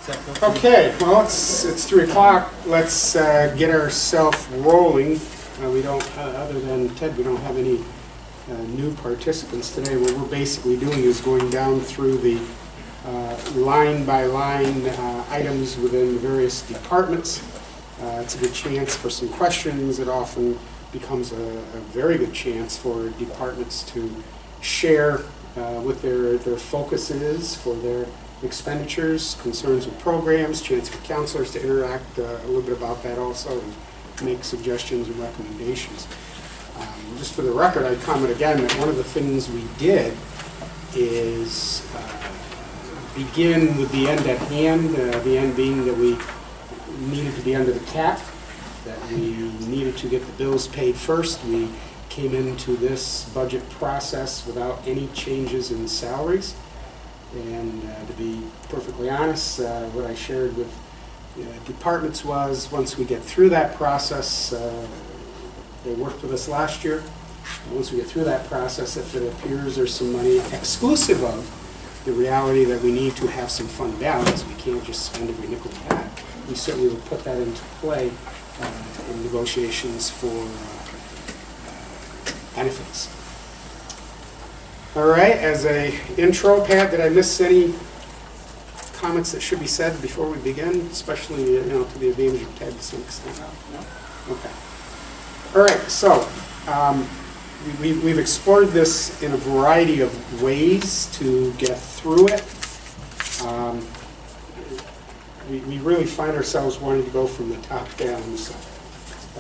Okay, well, it's 3 o'clock. Let's get ourselves rolling. We don't, other than Ted, we don't have any new participants today. What we're basically doing is going down through the line-by-line items within the various departments. It's a good chance for some questions. It often becomes a very good chance for departments to share what their focus is for their expenditures, concerns with programs, chance for counselors to interact a little bit about that also and make suggestions and recommendations. Just for the record, I comment again that one of the things we did is begin with the end at hand, the end being that we needed to be under the cap, that we needed to get the bills paid first. We came into this budget process without any changes in salaries. And to be perfectly honest, what I shared with departments was once we get through that process, they worked with us last year. Once we get through that process, if it appears there's some money exclusive of the reality that we need to have some fund balance, we can't just spend every nickel we have. We certainly would put that into play in negotiations for benefits. All right, as a intro, Pat, did I miss any comments that should be said before we begin, especially to the advantage of Ted to some extent? No. Okay. All right, so we've explored this in a variety of ways to get through it. We really find ourselves wanting to go from the top down. So,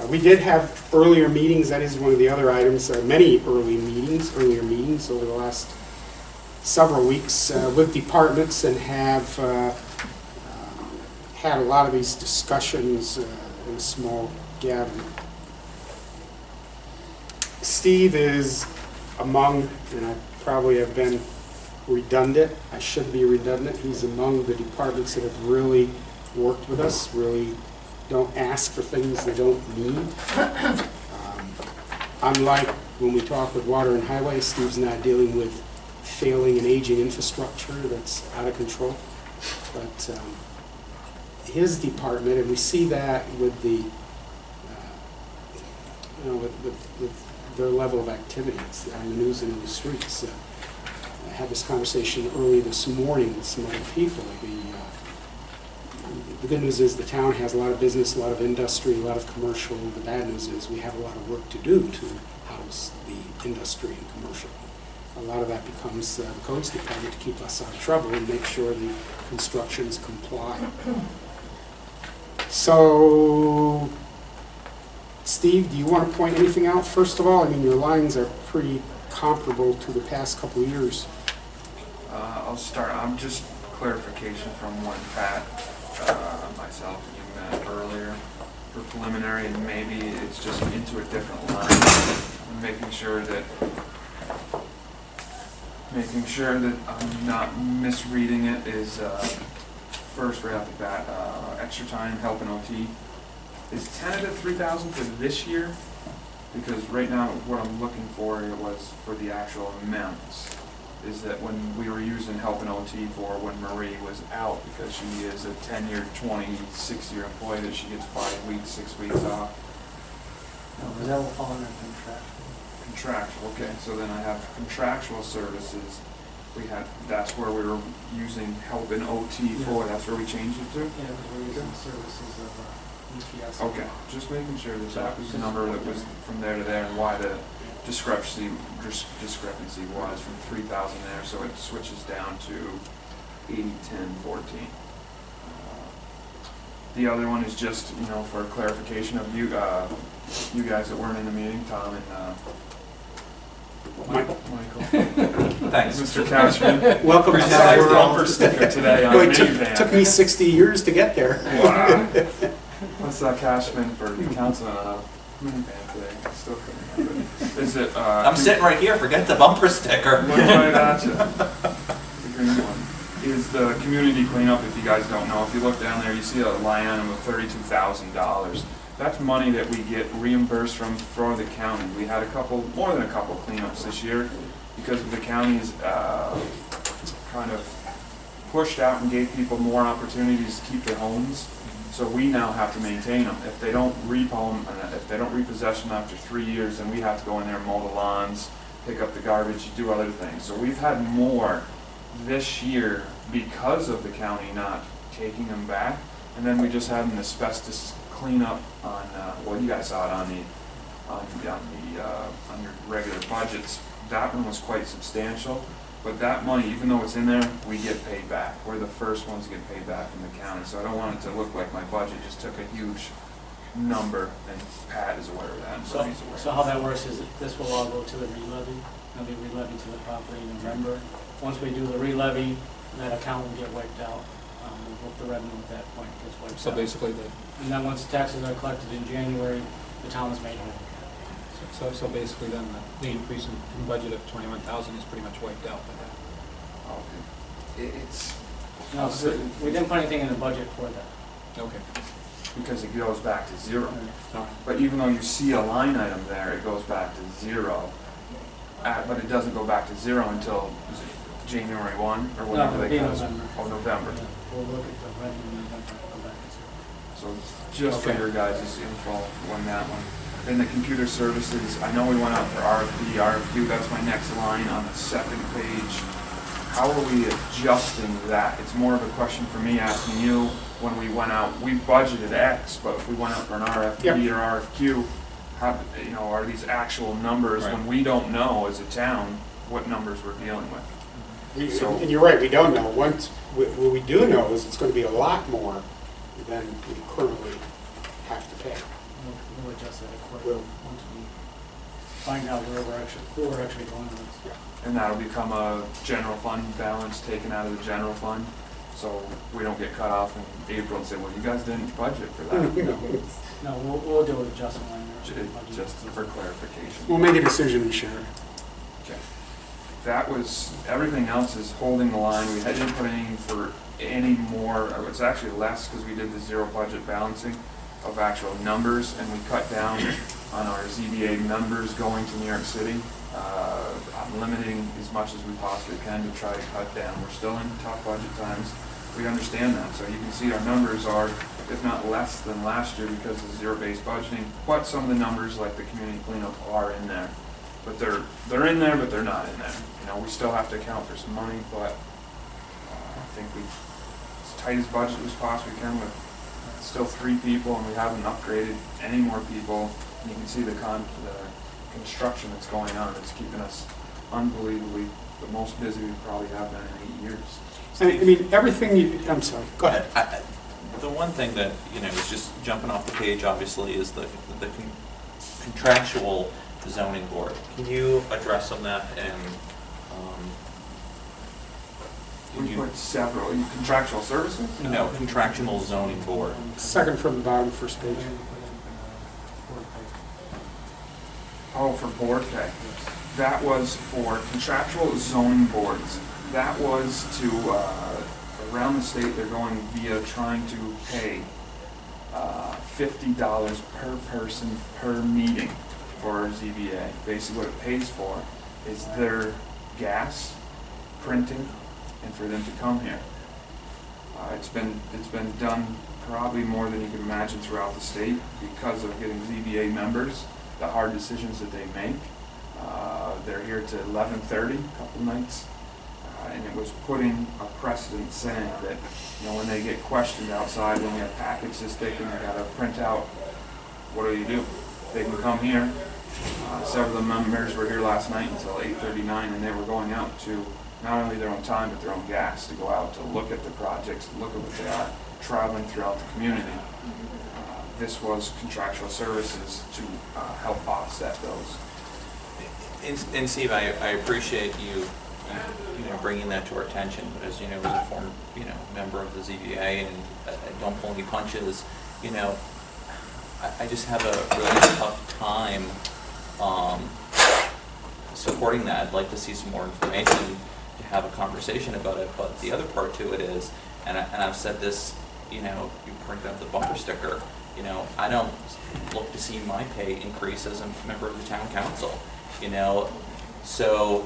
we did have earlier meetings. That is one of the other items. Many earlier meetings over the last several weeks with departments, and have had a lot of these discussions in a small gathering. Steve is among, and I probably have been redundant. I shouldn't be redundant. He's among the departments that have really worked with us, really don't ask for things they don't need. Unlike when we talk with Water and Highway, Steve's not dealing with failing and aging infrastructure that's out of control. But his department, and we see that with the, with their level of activity. It's on the news and in the streets. I had this conversation early this morning with some other people. The good news is the town has a lot of business, a lot of industry, a lot of commercial. The bad news is we have a lot of work to do to house the industry and commercial. A lot of that becomes the codes department to keep us out of trouble and make sure the constructions comply. So, Steve, do you want to point anything out first of all? I mean, your lines are pretty comparable to the past couple of years. I'll start. I'm just clarification from one Pat, myself, and you met earlier for preliminary, and maybe it's just into a different line. I'm making sure that I'm not misreading it. Is first right off the bat, extra time, help and OT. Is tentative $3,000 for this year? Because right now what I'm looking for was for the actual amounts. Is that when we were using help and OT for when Marie was out, because she is a 10-year, 26-year employee, that she gets 5 weeks, 6 weeks off. No, that will fall under contract. Contractual, okay. So then I have contractual services. That's where we were using help and OT for. That's where we changed it to? Yeah, we're using services of EPS. Okay, just making sure that was the number that was from there to there, and why the discrepancy was from 3,000 there, so it switches down to 80, 10, 14. The other one is just, for clarification of you guys that weren't in the meeting, Tom and Michael. Thanks. Mr. Cashman. Welcome to Besides the bumper sticker today on Boy, the minivan. took me 60 years to get there. Wow. What's that Cashman for council minivan today? I still couldn't remember. Is it? I'm sitting right here. Forget the bumper sticker. Look right at you. The green one is the community cleanup. If you guys don't know, if you look down there, you see a line item of $32,000. That's money that we get reimbursed for the county. We had more than a couple cleanups this year because of the county's kind of pushed out and gave people more opportunities to keep their homes. So we now have to maintain them. If they don't repo them, if they don't repossess them after 3 years, then we have to go in there and mow the lawns, pick up the garbage, do other things. So we've had more this year because of the county not taking them back. And then we just had an asbestos cleanup on, well, you guys saw it on your regular budgets. That one was quite substantial. But that money, even though it's in there, we get paid back. We're the first ones to get paid back from the county. So I don't want it to look like my budget just took a huge number, and Pat is aware of that, and So, Bernie's aware. so how that works is that this will all go to the re-levy. It'll be re-levied to the property in November. Once we do the re-levy, that account will get wiped out. The revenue at that point gets wiped So out. basically, And then once taxes are collected in January, the town is made whole. so basically then the increase in budget of 21,000 is pretty much wiped out by that. It's No, so we didn't put anything in the budget for that. Okay. because it goes back to zero. All right. But even though you see a line item there, it goes back to zero. But it doesn't go back to zero until, is it January 1 or whenever No, they it'll be close? November. Oh, November. Yeah, we'll look at the revenue in November and go back to zero. So just for your guys' info on that one. Then the computer services, I know we went out for RFQ, that's my next line on the second page. How are we adjusting that? It's more of a question for me asking you, when we went out, we budgeted X, but if we went out for an RFP or RFQ, how, are these actual numbers when we don't know as a town what numbers we're dealing with? And you're right, we don't know. What we do know is it's going to be a lot more than we currently have to pay. We'll adjust that accordingly once we find out who we're actually going with. And that'll become a general fund balance taken out of the general fund, so we don't get cut off in April and say, well, you guys didn't budget for that. No, we'll do an adjustment line there. Just for clarification. We'll make a decision and share it. Okay. That was, everything else is holding the line. We didn't put anything for any more, it's actually less because we did the zero budget balancing of actual numbers, and we cut down on our ZBA members going to New York City. I'm limiting as much as we possibly can to try to cut down. We're still in tough budget times. We understand that. So you can see our numbers are, if not less than last year because of zero-based budgeting, but some of the numbers like the community cleanup are in there. But they're in there, but they're not in there. We still have to account for some money, but I think we, as tight as budget as possibly can with still 3 people, and we haven't upgraded any more people. And you can see the construction that's going on. It's keeping us unbelievably the most busy we probably have been in 8 years. I mean, everything I'm sorry, go ahead. The one thing that, is just jumping off the page, obviously, is the contractual zoning board. Can you address on that and, We put several contractual services. no, contractual zoning board? Second from the bottom, first page. Oh, for board pay. That was for contractual zoning boards. That was to, around the state, they're going via trying to pay $50 per person per meeting for our ZBA. Basically what it pays for is their gas, printing, and for them to come here. It's been done probably more than you can imagine throughout the state because of getting ZBA members, the hard decisions that they make. They're here to 11:30 a couple nights, and it was putting a precedent saying that when they get questioned outside, when we have packets this thick and they got to print out, what do? They can come here. Several of the members were here last night until 8:39, and they were going out to not only their own time but their own gas to go out to look at the projects, look at what they are, traveling throughout the community. This was contractual services to help offset those. And Steve, I appreciate you bringing that to our attention, but as you know, as a former, member of the ZBA, and I don't pull any punches, I just have a really tough time supporting that. I'd like to see some more information to have a conversation about it, but the other part to it is, and I've said this, you print out the bumper sticker, I don't look to see my pay increase as a member of the town council, so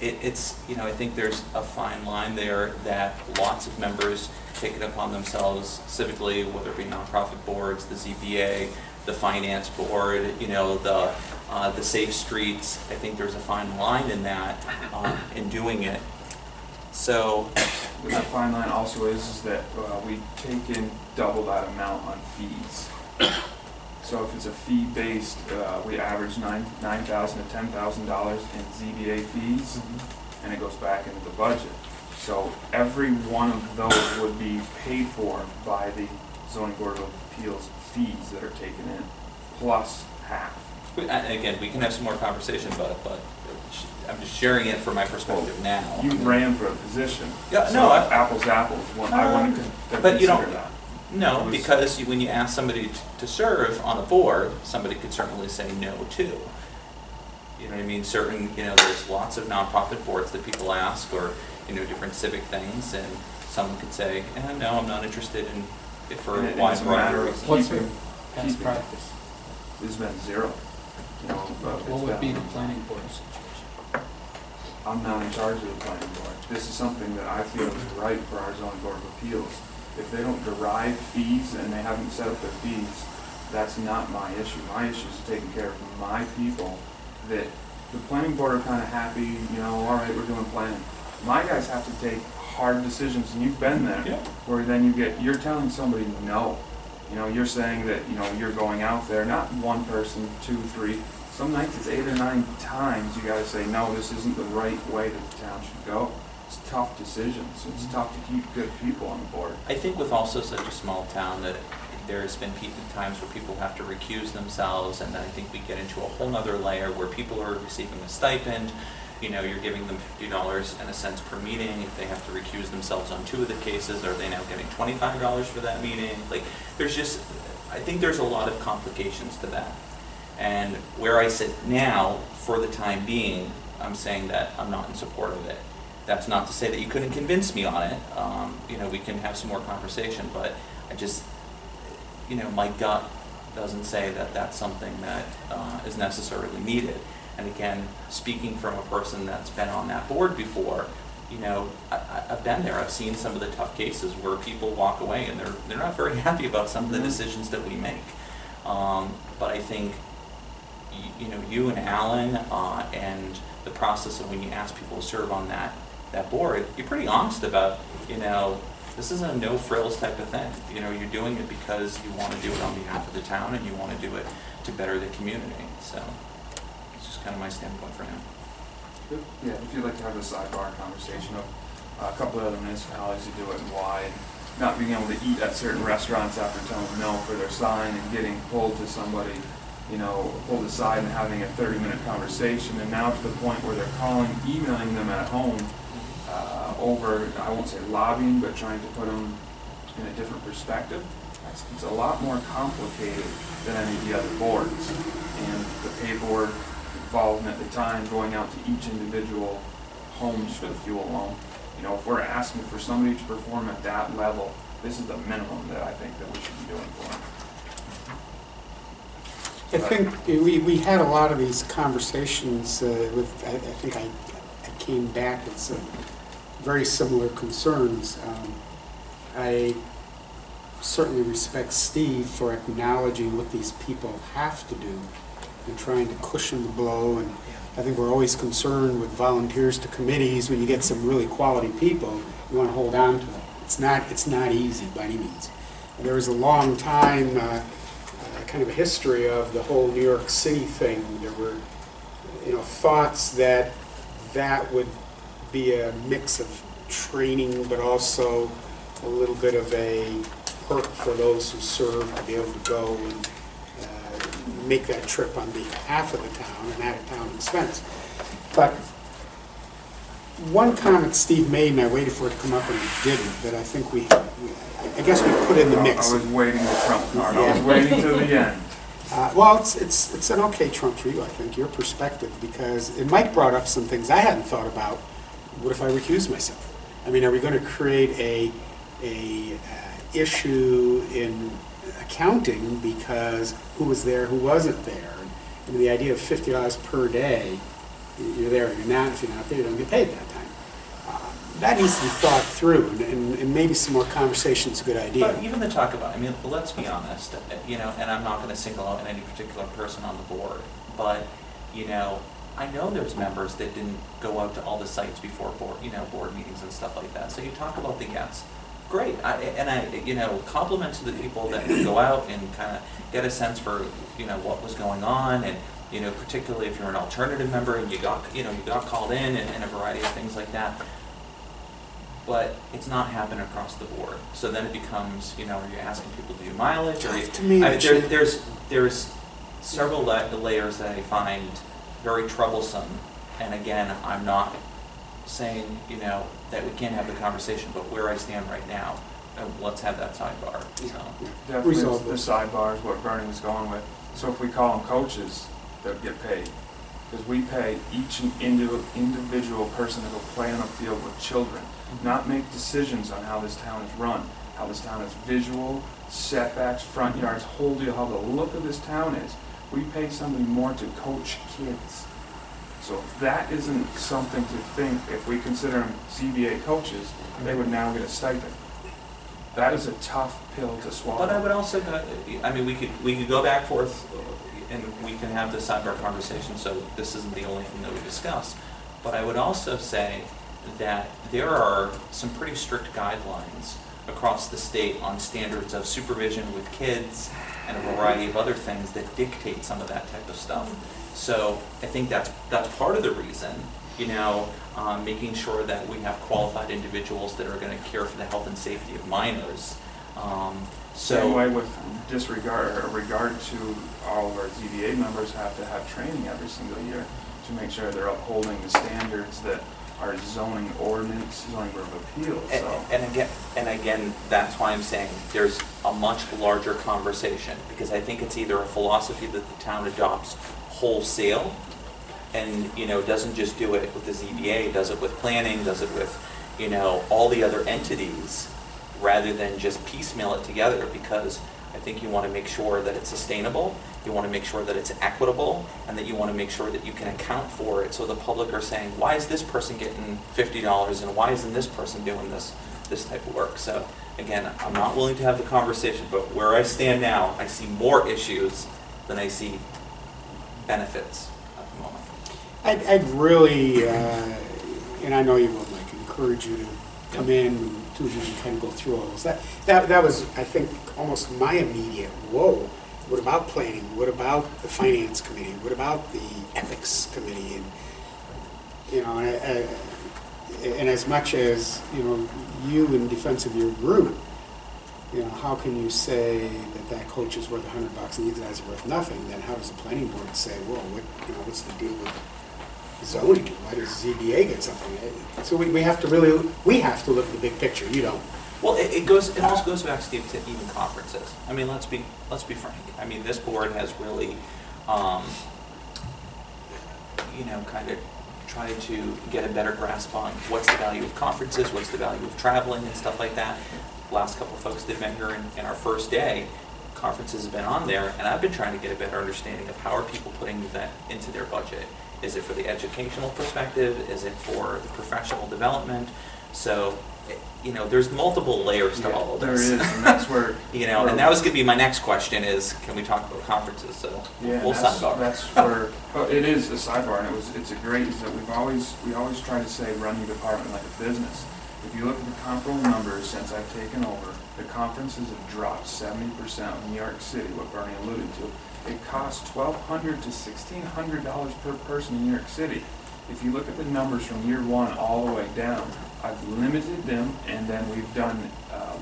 it's, I think there's a fine line there that lots of members take it upon themselves civically, whether it be nonprofit boards, the ZBA, the finance board, the Safe Streets. I think there's a fine line in that, in doing it. So, The fine line also is that we take in double that amount on fees. So if it's a fee-based, we average $9,000 to $10,000 in ZBA fees, and it goes back into the budget. So every one of those would be paid for by the zoning board of appeals fees that are taken in, plus half. again, we can have some more conversation about it, but I'm just sharing it from my perspective now. You ran for a position. Yeah, so no, apples to apples. I want to but you consider don't- that. No, because when you ask somebody to serve on a board, somebody could certainly say no too. You know what I mean? There's lots of nonprofit boards that people ask, or, different civic things, and someone could say, no, I'm not interested in it for a And wide it's a matter variety of of reasons. What's your keeping- past keeping- practice? It's been zero. What would be the planning board situation? I'm not in charge of the planning board. This is something that I feel is right for our zoning board of appeals. If they don't derive fees and they haven't set up their fees, that's not my issue. My issue is taking care of my people, that the planning board are kind of happy, all right, we're doing planning. My guys have to take hard decisions, and you've been there, Yeah. where then you're telling somebody no. You're saying that, you're going out there, not one person, 2, 3, some nights it's 8 or 9 times you gotta say, no, this isn't the right way that the town should go. It's tough decisions. It's tough to keep good people on the board. I think with also such a small town that there's been times where people have to recuse themselves, and then I think we get into a whole nother layer where people are receiving a stipend. You're giving them $50 and a cents per meeting. If they have to recuse themselves on 2 of the cases, are they now getting $25 for that meeting? I think there's a lot of complications to that. And where I sit now, for the time being, I'm saying that I'm not in support of it. That's not to say that you couldn't convince me on it. We can have some more conversation, but I just, my gut doesn't say that that's something that is necessarily needed. And again, speaking from a person that's been on that board before, I've been there. I've seen some of the tough cases where people walk away and they're not very happy about some of the decisions that we make. But I think, you and Alan, and the process of when you ask people to serve on that board, you're pretty honest about, this isn't a no frills type of thing. You're doing it because you want to do it on behalf of the town, and you want to do it to better the community. So it's just kind of my standpoint for now. Yeah, if you'd like to have a sidebar conversation of a couple of other municipalities who do it and why, and not being able to eat at certain restaurants after telling them no for their sign, and getting pulled to somebody, pulled aside and having a 30-minute conversation, and now to the point where they're calling, emailing them at home over, I won't say lobbying, but trying to put them in a different perspective. It's a lot more complicated than any of the other boards. And the paperwork involved at the time, going out to each individual home just for the fuel loan. If we're asking for somebody to perform at that level, this is the minimum that I think that we should be doing for them. I think we had a lot of these conversations with, I think I came back with some very similar concerns. I certainly respect Steve for acknowledging what these people have to do and trying to cushion the blow. And I think we're always concerned with volunteers to committees. When you get some really quality people, you want to hold on to them. It's not easy by any means. There was a long time kind of a history of the whole New York City thing. There were thoughts that would be a mix of training, but also a little bit of a perk for those who serve to be able to go and make that trip on behalf of the town and at a town expense. But one comment Steve made, and I waited for it to come up and it didn't, that I think I guess we put in the mix. I was waiting the trump card. I was waiting till the end. Well, it's an okay trump for you, I think, your perspective, because and Mike brought up some things I hadn't thought about. What if I recuse myself? I mean, are we going to create a issue in accounting because who was there, who wasn't there? I mean, the idea of $50 per day, you're there or you're not. If you're not there, you don't get paid that time. That needs to be thought through, and maybe some more conversation is a good idea. But even the talk about, I mean, let's be honest, and I'm not gonna single out any particular person on the board, but, I know there's members that didn't go out to all the sites before board meetings and stuff like that. So you talk about the guests, great, compliment to the people that go out and kind of get a sense for, what was going on, and, particularly if you're an alternative member and you got called in and a variety of things like that. But it's not happening across the board. So then it becomes, are you asking people to do mileage? To me, There's several layers that I find very troublesome. And again, I'm not saying, that we can't have the conversation, but where I stand right now, let's have that sidebar. So. Definitely Resolve the this. sidebar is what Bernie was going with. So if we call them coaches, they'll get paid. Because we pay each individual person that will play on a field with children, not make decisions on how this town is run, how this town is visual, setbacks, front yards, whole deal, how the look of this town is. We pay somebody more to coach kids. So if that isn't something to think, if we consider them CBA coaches, they would now get a stipend. That is a tough pill to swallow. But I would also, we could go back forth and we can have this sidebar conversation, so this isn't the only thing that we discuss. But I would also say that there are some pretty strict guidelines across the state on standards of supervision with kids and a variety of other things that dictate some of that type of stuff. So I think that's part of the reason, making sure that we have qualified individuals that are going to care for the health and safety of minors. Same way with regard to all of our ZBA members have to have training every single year to make sure they're upholding the standards that our zoning ordinance, zoning board of appeals. So. And again, that's why I'm saying there's a much larger conversation, because I think it's either a philosophy that the town adopts wholesale and, doesn't just do it with the ZBA, does it with planning, does it with, all the other entities, rather than just piecemeal it together, because I think you want to make sure that it's sustainable, you want to make sure that it's equitable, and that you want to make sure that you can account for it, so the public are saying, why is this person getting $50 and why isn't this person doing this type of work? So again, I'm not willing to have the conversation, but where I stand now, I see more issues than I see benefits at the moment. I'd really, and I know you will, Mike, encourage you to come in and kind of go through all those. That was, I think, almost my immediate, whoa, what about planning? What about the finance committee? What about the ethics committee? And, and as much as, you in defense of your group, how can you say that coach is worth $100 and these guys are worth nothing? Then how does the planning board say, well, what's the deal with zoning? Why does ZBA get something? So we have to look at the big picture. You don't. Well, it also goes back, Steve, to even conferences. I mean, let's be frank. I mean, this board has really, kind of tried to get a better grasp on what's the value of conferences, what's the value of traveling and stuff like that. Last couple of folks that met here in our first day, conferences have been on there, and I've been trying to get a better understanding of how are people putting that into their budget. Is it for the educational perspective? Is it for the professional development? So, there's multiple layers to all of this. There is, and that's where... and that was going to be my next question is, can we talk about conferences? So we'll sidebar. That's where, it is a sidebar, and it's a great, is that we always try to say run your department like a business. If you look at the comparable numbers since I've taken over, the conferences have dropped 70% in New York City, what Bernie alluded to. It costs $1,200 to $1,600 per person in New York City. If you look at the numbers from year one all the way down, I've limited them, and then we've done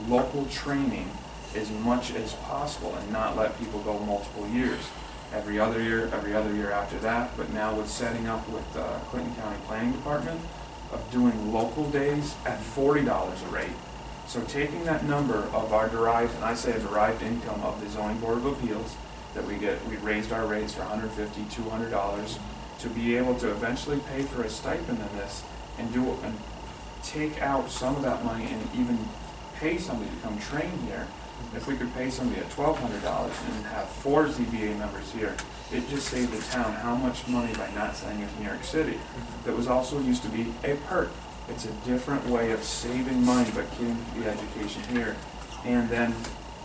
local training as much as possible and not let people go multiple years. Every other year after that, but now with setting up with Clinton County Planning Department of doing local days at $40 a rate. So taking that number of our derived, and I say a derived income of the Zoning Board of Appeals, that we raised our rates for $150, $200 to be able to eventually pay for a stipend in this and take out some of that money and even pay somebody to come train here. If we could pay somebody at $1,200 and have 4 ZBA members here, it just saved the town how much money by not sending it to New York City. That was also used to be a perk. It's a different way of saving money but getting the education here, and then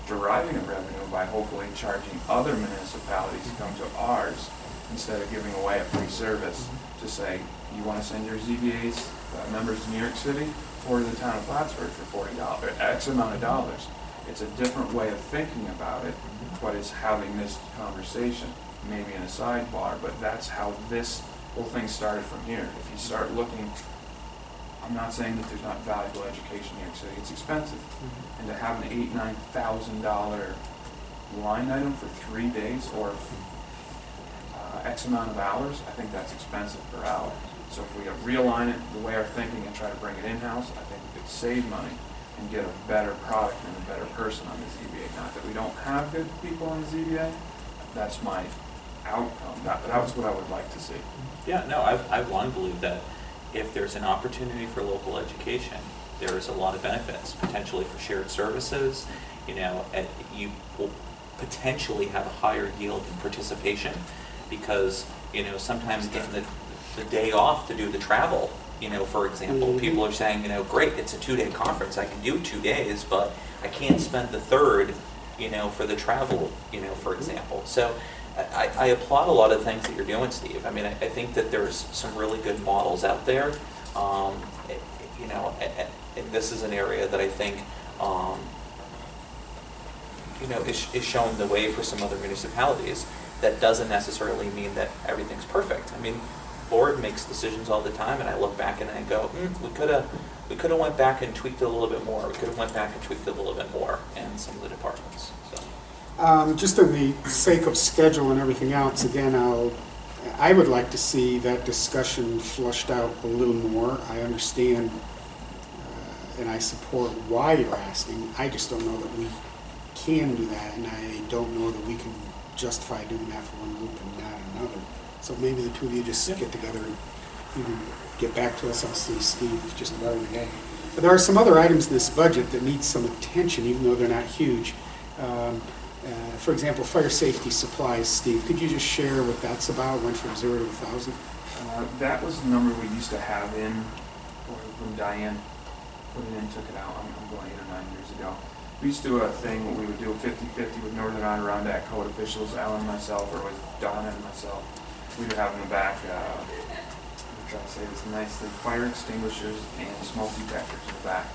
deriving a revenue by hopefully charging other municipalities to come to ours instead of giving away a free service to say, you want to send your ZBA's members to New York City or to the town of Plattsburgh for $40, X amount of dollars. It's a different way of thinking about it, but it's having this conversation, maybe in a sidebar, but that's how this whole thing started from here. If you start looking, I'm not saying that there's not valuable education in New York City, it's expensive. And to have an $8,000-9,000 line item for 3 days or X amount of hours, I think that's expensive per hour. So if we realign it the way our thinking and try to bring it in-house, I think we could save money and get a better product and a better person on the ZBA. Not that we don't have good people on the ZBA, that's my outcome. That's what I would like to see. Yeah, no, I want to believe that if there's an opportunity for local education, there is a lot of benefits, potentially for shared services. You know, you will potentially have a higher yield in participation because, you know, sometimes getting the day off to do the travel, you know, for example, people are saying, you know, great, it's a 2-day conference, I can do 2 days, but I can't spend the third, you know, for the travel, you know, for example. So I applaud a lot of things that you're doing, Steve. I mean, I think that there's some really good models out there. You know, and this is an area that I think, you know, is showing the way for some other municipalities. That doesn't necessarily mean that everything's perfect. I mean, board makes decisions all the time, and I look back and I go, we could have went back and tweaked it a little bit more. We could have went back and tweaked it a little bit more in some of the departments. So. Just in the sake of schedule and everything else, again, I would like to see that discussion flushed out a little more. I understand and I support why you're asking. I just don't know that we can do that, and I don't know that we can justify doing that for one group and not another. So maybe the two of you just get together and you can get back to us. I'll see Steve just about every day. But there are some other items in this budget that need some attention, even though they're not huge. For example, fire safety supplies. Steve, could you just share what that's about? Went from 0 to 1,000? That was the number we used to have in, or when Diane put it in, took it out, I'm going 8 or 9 years ago. We used to do a thing where we would do a 50-50 with Northern Adirondack code officials, Alan and myself, or with Donna and myself. We would have in the back, I'm trying to say this nicely, fire extinguishers and smoke detectors in the back.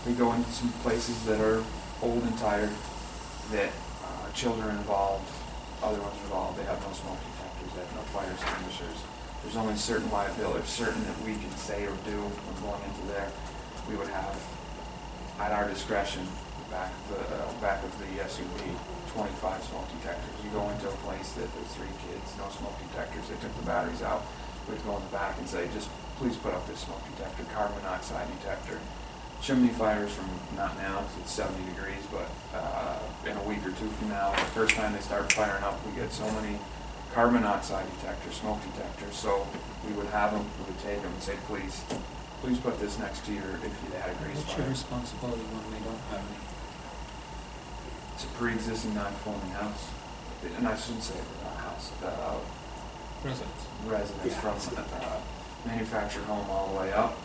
We go into some places that are old and tired, that children involved, other ones involved, they have no smoke detectors, they have no fire extinguishers. There's only certain liability, certain that we can say or do when going into there. We would have, at our discretion, back of the SUV, 25 smoke detectors. You go into a place that there's 3 kids, no smoke detectors, they took the batteries out. We'd go in the back and say, just please put up this smoke detector, carbon monoxide detector. Chimney fires from, not now, because it's 70 degrees, but in a week or 2 from now, the first time they start firing up, we get so many carbon monoxide detectors, smoke detectors, so we would have them, we would take them and say, please put this next to your, if you had a grease What's fire. your responsibility when they don't have any? It's a pre-existing non-conforming house, and I shouldn't say house, residence Yeah. from manufactured home all the way up.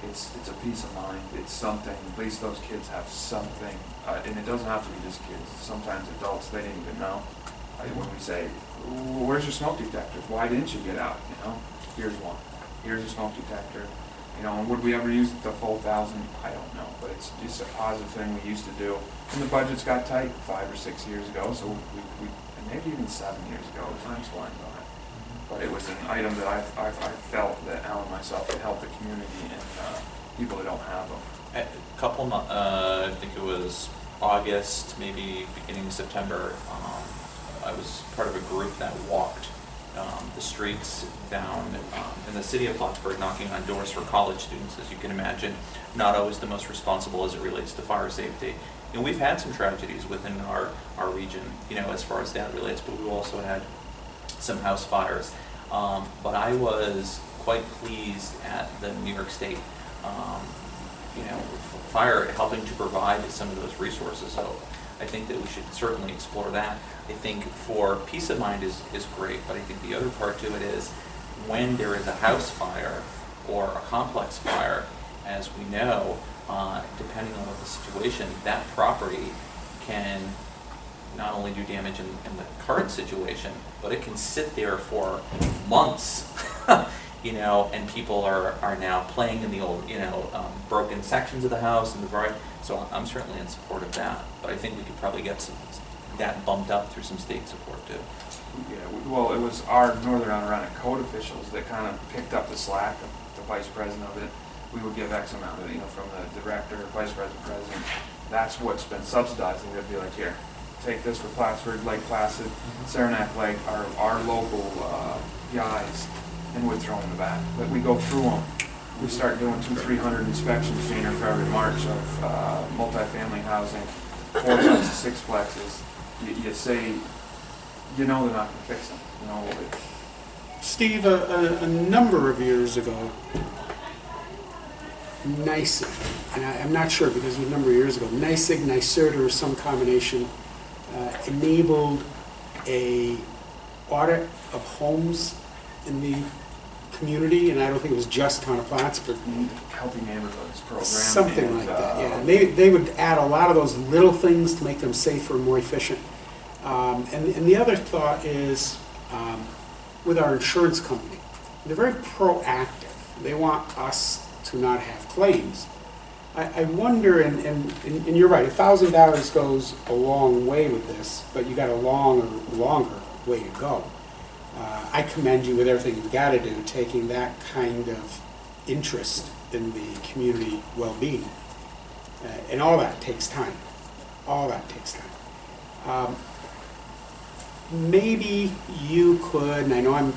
It's a peace of mind. It's something, at least those kids have something, and it doesn't have to be just kids. Sometimes adults, they didn't even know. When we say, where's your smoke detectors? Why didn't you get out? You know, here's one. Here's a smoke detector. You know, and would we ever use the full 1,000? I don't know, but it's just a positive thing we used to do. And the budgets got tight 5 or 6 years ago, so we and maybe even 7 years ago. Time's flying by. But it was an item that I felt that Alan and myself could help the community and people that don't have them. A couple months, I think it was August, maybe beginning of September, I was part of a group that walked the streets down in the city of Plattsburgh, knocking on doors for college students, as you can imagine, not always the most responsible as it relates to fire safety. And we've had some tragedies within our region, you know, as far as that relates, but we've also had some house fires. But I was quite pleased at the New York State, you know, fire helping to provide some of those resources. So I think that we should certainly explore that. I think for peace of mind is great, but I think the other part to it is when there is a house fire or a complex fire, as we know, depending on what the situation, that property can not only do damage in the current situation, but it can sit there for months, you know, and people are now playing in the old, you know, broken sections of the house and the variety. So I'm certainly in support of that, but I think we could probably get that bumped up through some state support too. Yeah, well, it was our Northern Adirondack code officials that kind of picked up the slack, the vice president of it. We would give X amount of it, you know, from the director, vice president, president. That's what's been subsidizing. They'd be like, here, take this for Plattsburgh, Lake Placid, Saranac Lake, our local guys, and we'd throw them in the back. But we go through them. We start doing 200-300 inspections January, February, March of multifamily housing, 4-plexes, 6-plexes. You say, you know they're not going to fix them. You know, Steve, a number of years ago, NYSEG, and I'm not sure because it was a number of years ago, NYSEG, NYSERDA, or some combination, enabled a audit of homes in the community, and I don't think it was just town of Plattsburgh. Healthy Neighborhoods program. Something and, like that, yeah. And they would add a lot of those little things to make them safer and more efficient. And the other thought is with our insurance company, they're very proactive. They want us to not have claims. I wonder, and you're right, $1,000 goes a long way with this, but you got a longer way to go. I commend you with everything you've got to do, taking that kind of interest in the community well-being. And all that takes time. All that takes time. Maybe you could, and I know I'm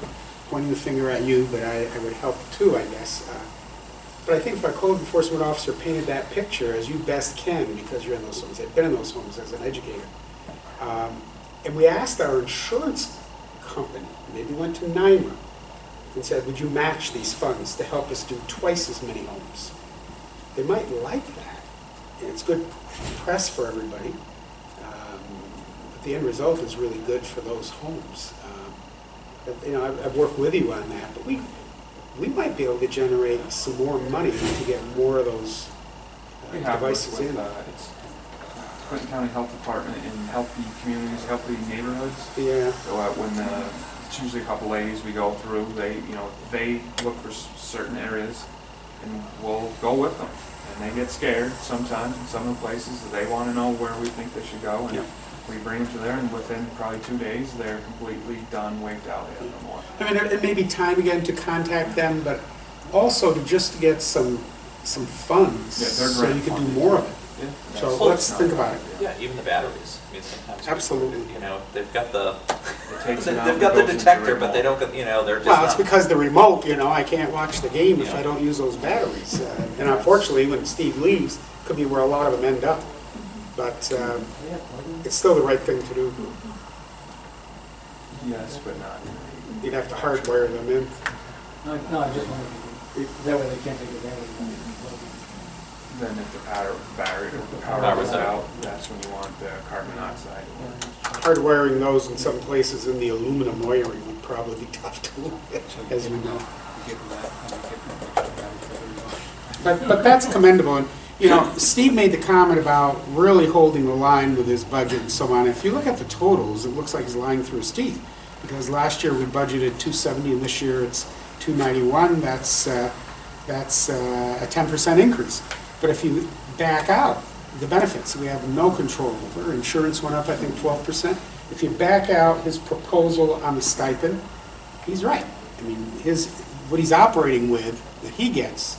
pointing the finger at you, but I would help too, I guess. But I think if our code enforcement officer painted that picture as you best can, because you're in those homes, I've been in those homes as an educator, and we asked our insurance company, maybe went to NYMA, and said, would you match these funds to help us do twice as many homes? They might like that. And it's good press for everybody. But the end result is really good for those homes. You know, I've worked with you on that, but we might be able to generate some more money to get more of those we have devices with, in. It's Clinton County Health Department in healthy communities, healthy neighborhoods. Yeah. So when it's usually a couple ladies we go through, they look for certain areas, and we'll go with them. And they get scared sometimes in some of the places that they want to know where we think they should go, and Yeah. we bring them to there, and within probably 2 days, they're completely done, wiped out, they have no more. I mean, it may be time again to contact them, but also to just get some funds Yeah, they're so you grant can do funded. more of it. Yeah, So that's let's not think a about bad it. idea. Yeah, even the batteries. I mean, sometimes people, Absolutely. you know, they've got the It takes it out they've and got the goes into detector, remote. but they don't. You know, they're just Well, it's not. because the remote, you know, I can't watch the game if Yeah. I don't use those batteries. And unfortunately, when Steve leaves, could be where a lot of them end up. But it's still the right thing to do. Yes, but not. You'd have to hardwire them in. No, I just wanted to, that way they can't take advantage of it. Then if the power Power's goes out. out, that's when you want the carbon monoxide. Hardwiring those in some places in the aluminum wiring would probably be tough to look at, as we know. Give them that, and give them But that's commendable. And, you know, Steve made the comment about really holding the line with his budget and so on. If you look at the totals, it looks like he's lying through his teeth. Because last year we budgeted $270 and this year it's $291. That's a 10% increase. But if you back out the benefits we have no control over, insurance went up, I think, 12%. If you back out his proposal on the stipend, he's right. I mean, what he's operating with, that he gets,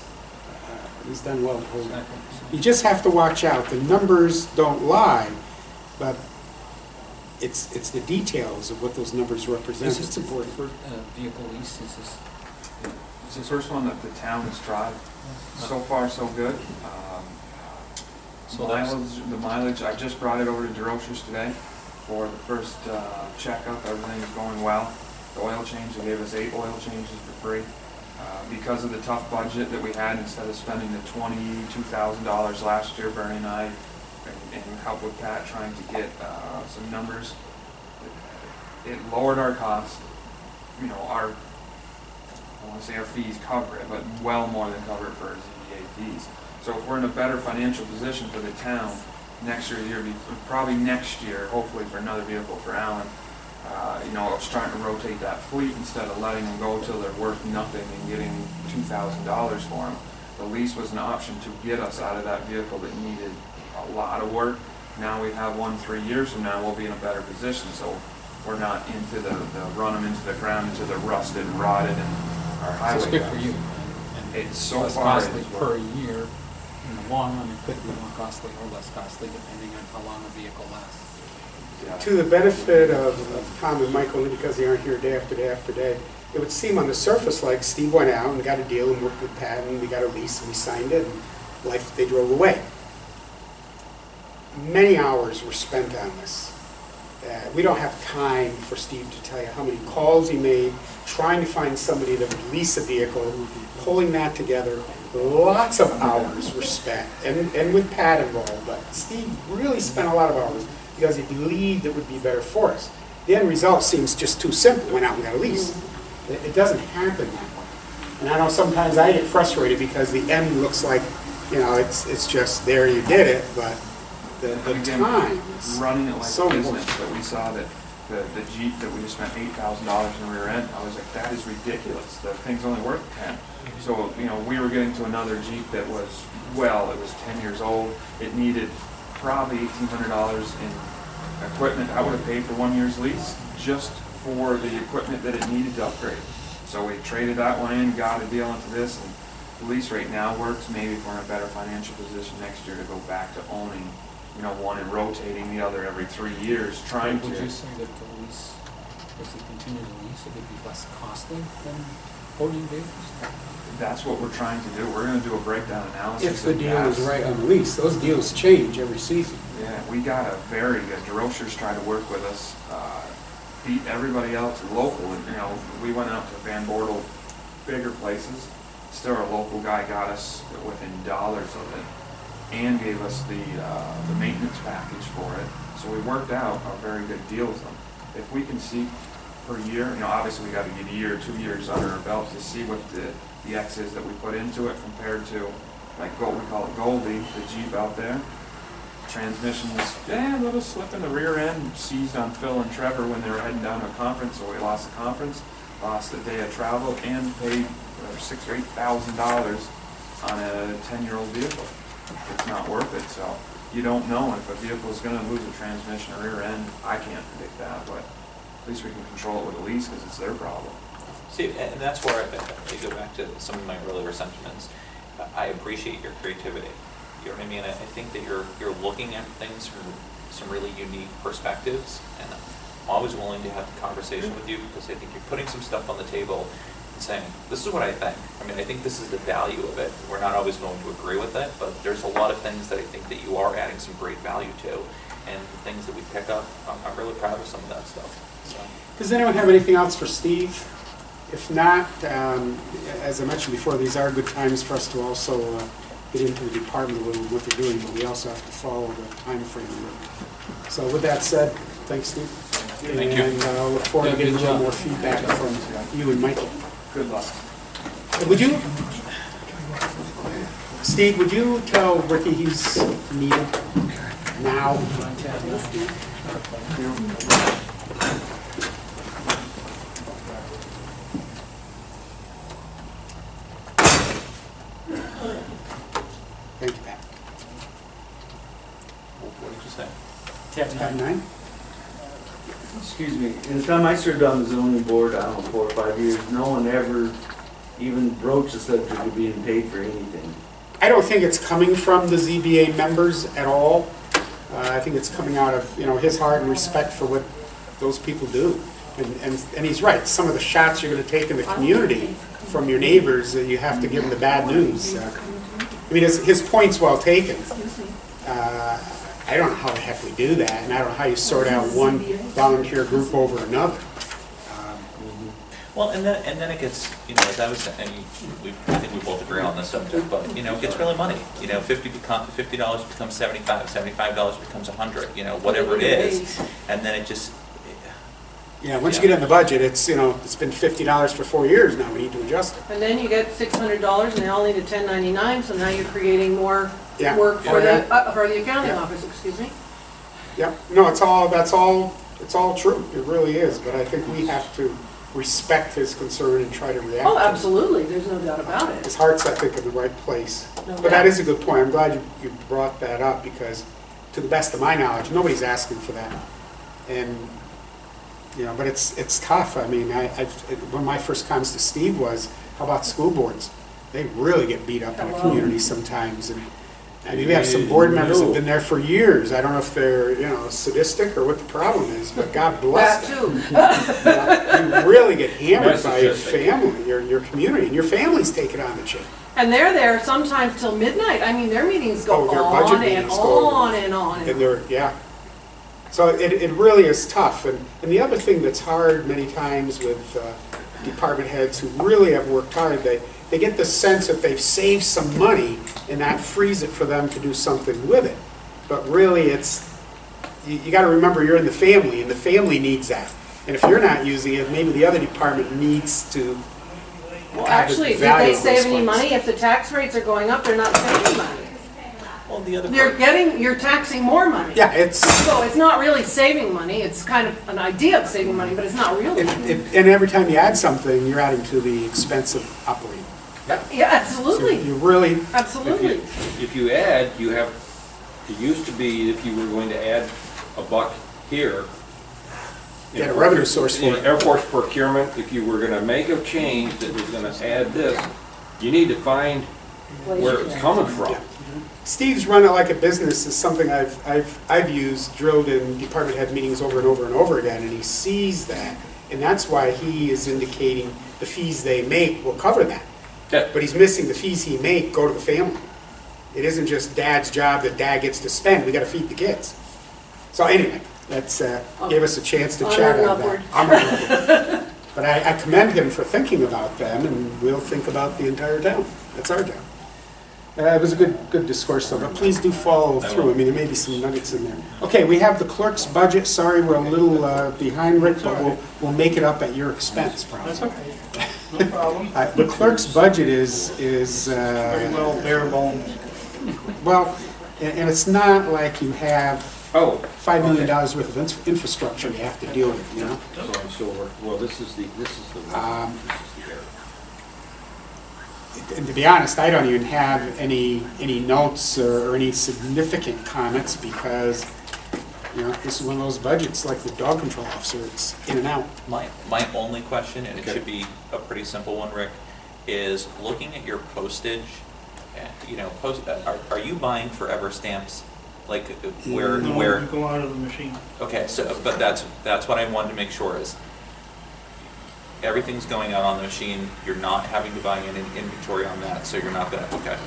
he's done well to hold it. You just have to watch out. The numbers don't lie, but it's the details of what those numbers represent. Is this It's important. for vehicle lease? Is this? It's the first one that the town has tried. So far, so good. So that's- The mileage, I just brought it over to DeRocher's today for the first checkup. Everything is going well. The oil change, they gave us 8 oil changes for free. Because of the tough budget that we had, instead of spending the $22,000 last year, Bernie and I and help with Pat trying to get some numbers. It lowered our cost, you know, our, I want to say our fees cover it, but well more than cover it for our ZBA fees. So if we're in a better financial position for the town next year, probably next year, hopefully for another vehicle for Alan, you know, I was trying to rotate that fleet instead of letting them go till they're worth nothing and getting $2,000 for them. The lease was an option to get us out of that vehicle that needed a lot of work. Now we have one 3 years from now, we'll be in a better position. So we're not into the run them into the ground, into the rusted, rotted, and our So highway. it's good for guys. you. It's so Less far. costly it's per worked. year. In the long run, it could be more costly or less costly depending on how long a vehicle lasts. Yeah. To the benefit of Tom and Mike, only because they aren't here day after day after day, it would seem on the surface like Steve went out and got a deal and worked with Pat and we got a lease and we signed it and life, they drove away. Many hours were spent on this. We don't have time for Steve to tell you how many calls he made, trying to find somebody that would lease a vehicle, pulling that together. Lots of hours were spent, and with Pat involved, but Steve really spent a lot of hours because he believed it would be better for us. The end result seems just too simple, went out and got a lease. It doesn't happen that way. And I know sometimes I get frustrated because the end looks like, you know, it's just there, you did it, but the Again, time is running it like so a business, important. that we saw that the Jeep that we just spent $8,000 in the rear end, I was like, that is ridiculous. The thing's only worth 10. So, you know, we were getting to another Jeep that was, well, it was 10 years old. It needed probably $1,800 in equipment. I would have paid for 1 year's lease just for the equipment that it needed to upgrade. So we traded that one in, got a deal into this, and the lease rate now works. Maybe if we're in a better financial position next year to go back to owning, you know, one and rotating the other every 3 years, trying Would you to. say that the lease, if we continue the lease, it would be less costly than owning vehicles? That's what we're trying to do. We're gonna do a breakdown analysis. If the of deal is gas. right on the lease, those deals change every season. Yeah, we got a very good, DeRochers tried to work with us, beat everybody else local, and, you know, we went out to Van Bortle, bigger places, still our local guy got us within dollars of it, and gave us the maintenance package for it, so we worked out a very good deal with them. If we can see per year, you know, obviously we gotta get a year, 2 years under our belt to see what the X is that we put into it compared to, like, what we call it Goldie, the Jeep out there. Transmission was, a little slip in the rear end, seized on Phil and Trevor when they were heading down to a conference, so we lost the conference, lost a day of travel, and paid $6,000 or $8,000 on a 10-year-old vehicle. It's not worth it, so you don't know if a vehicle is gonna lose a transmission or rear end. I can't predict that, but at least we can control it with a lease, because it's their problem. See, and that's where I go back to some of my earlier sentiments. I appreciate your creativity. You know what I mean? I think that you're looking at things from some really unique perspectives, and I'm always willing to have the conversation with you because I think you're putting some stuff on the table and saying, this is what I think. I mean, I think this is the value of it. We're not always going to agree with it, but there's a lot of things that I think that you are adding some great value to, and things that we pick up. I'm really proud of some of that stuff. So. Does anyone have anything else for Steve? If not, as I mentioned before, these are good times for us to also get into the department a little, what they're doing, but we also have to follow the time frame a little. So with that said, thanks, Steve. Thank you. And I look forward to Yeah, getting a good little job. more feedback from you and Michael. Good luck. Would you, Steve, would you tell Ricky he's needed now? Thank you, Pat. What did you say? Tab 9? Excuse me, in the time I served on the zoning board, I don't know, 4 or 5 years, no one ever even broached the subject of being paid for anything. I don't think it's coming from the ZBA members at all. I think it's coming out of, you know, his heart and respect for what those people do. And he's right, some of the shots you're gonna take in the community from your neighbors, you have to give them the bad news. I mean, his point's well taken. I don't know how the heck we do that, and I don't know how you sort out one volunteer group over another. Well, and then it gets, as I was saying, I think we both agree on this subject, but, it gets really money. $50 becomes 75, $75 becomes 100, whatever it is. And then it just, Yeah, once you get in the budget, it's been $50 for 4 years now, we need to adjust it. And then you get $600 and they all need a 1099, so now you're creating more Yeah. work for Yeah. the accounting Yeah. office, excuse me. Yep, no, it's all true, it really is, but I think we have to respect his concern and try to react Oh, to it. absolutely, there's no doubt about it. His heart's, I think, in the right place. No But that doubt. is a good point, I'm glad you brought that up, because to the best of my knowledge, nobody's asking for that. And, but it's tough, I mean, one of my first comments to Steve was, how about school boards? They really get beat up in the Hello. community sometimes, and I mean, we have some board members that have been there for years. I don't know if they're, sadistic or what the problem is, but God bless That them. too. You really get hammered by your Narcissistic. family, your community, and your family's taking on the chin. And they're there sometimes till midnight. I mean, their meetings go Oh, their budget on and meetings go- on and on. And they're, yeah. So it really is tough. And the other thing that's hard many times with department heads who really have worked hard, they get the sense that they've saved some money and that frees it for them to do something with it. But really, you got to remember you're in the family, and the family needs that. And if you're not using it, maybe the other department needs to. Well, have the actually, did value they of those save any funds. money? If the tax rates are going up, they're not saving money. well, the other part. You're taxing more money. Yeah, it's. So it's not really saving money, it's kind of an idea of saving money, but it's not really. And every time you add something, you're adding to the expense of operating. Yeah, So absolutely, you really, absolutely. If you add, it used to be if you were going to add a buck here. get a revenue source for In it. Air Force procurement, if you were gonna make a change that was gonna add this, you need to find where it's coming from. Yeah. Steve's run it like a business is something I've used, drilled in department head meetings over and over and over again, and he sees that. And that's why he is indicating the fees they make will cover that. Yeah. But he's missing the fees he make go to the family. It isn't just dad's job that dad gets to spend, we gotta feed the kids. So anyway, that's, gave us a chance to chat Onward and on that. upward. Onward and upward. But I commend him for thinking about them, and we'll think about the entire town. That's our job. It was a good discourse, though, but please do follow through. I mean, there may be some nuggets in there. Okay, we have the clerk's budget. Sorry, we're a little behind, Rick, but we'll make it up at your expense, probably. That's okay, no problem. The clerk's budget is Very well bare bones. well, and it's not like you have Oh, $5 million worth of infrastructure you have to deal with, well, this is the And to be honest, I don't even have any notes or any significant comments because, this is one of those budgets like the dog control officer, it's in and out. My only question, and it should be a pretty simple one, Rick, is looking at your postage, are you buying forever stamps? Like where, No, you go out of the machine. okay, so, but that's what I wanted to make sure is, everything's going out on the machine, you're not having to buy any inventory on that, so you're not gonna, okay.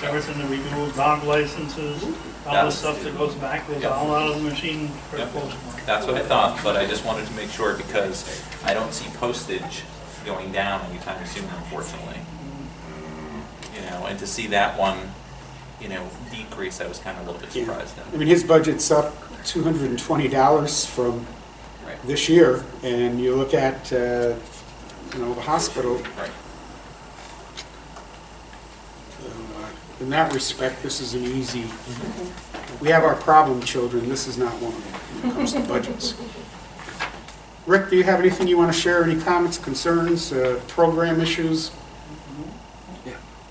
So everything that we do, dog licenses, all the stuff that goes back, goes Yep. all out of the machine for the Yep. postmark. That's what I thought, but I just wanted to make sure because I don't see postage going down anytime soon, unfortunately. And to see that one, decrease, I was kind of a little bit surprised I at. mean, his budget's up $220 from Right, this year, and you look at, the hospital, right. in that respect, this is an easy, we have our problem children, this is not one of them when it comes to budgets. Rick, do you have anything you want to share, any comments, concerns, program issues?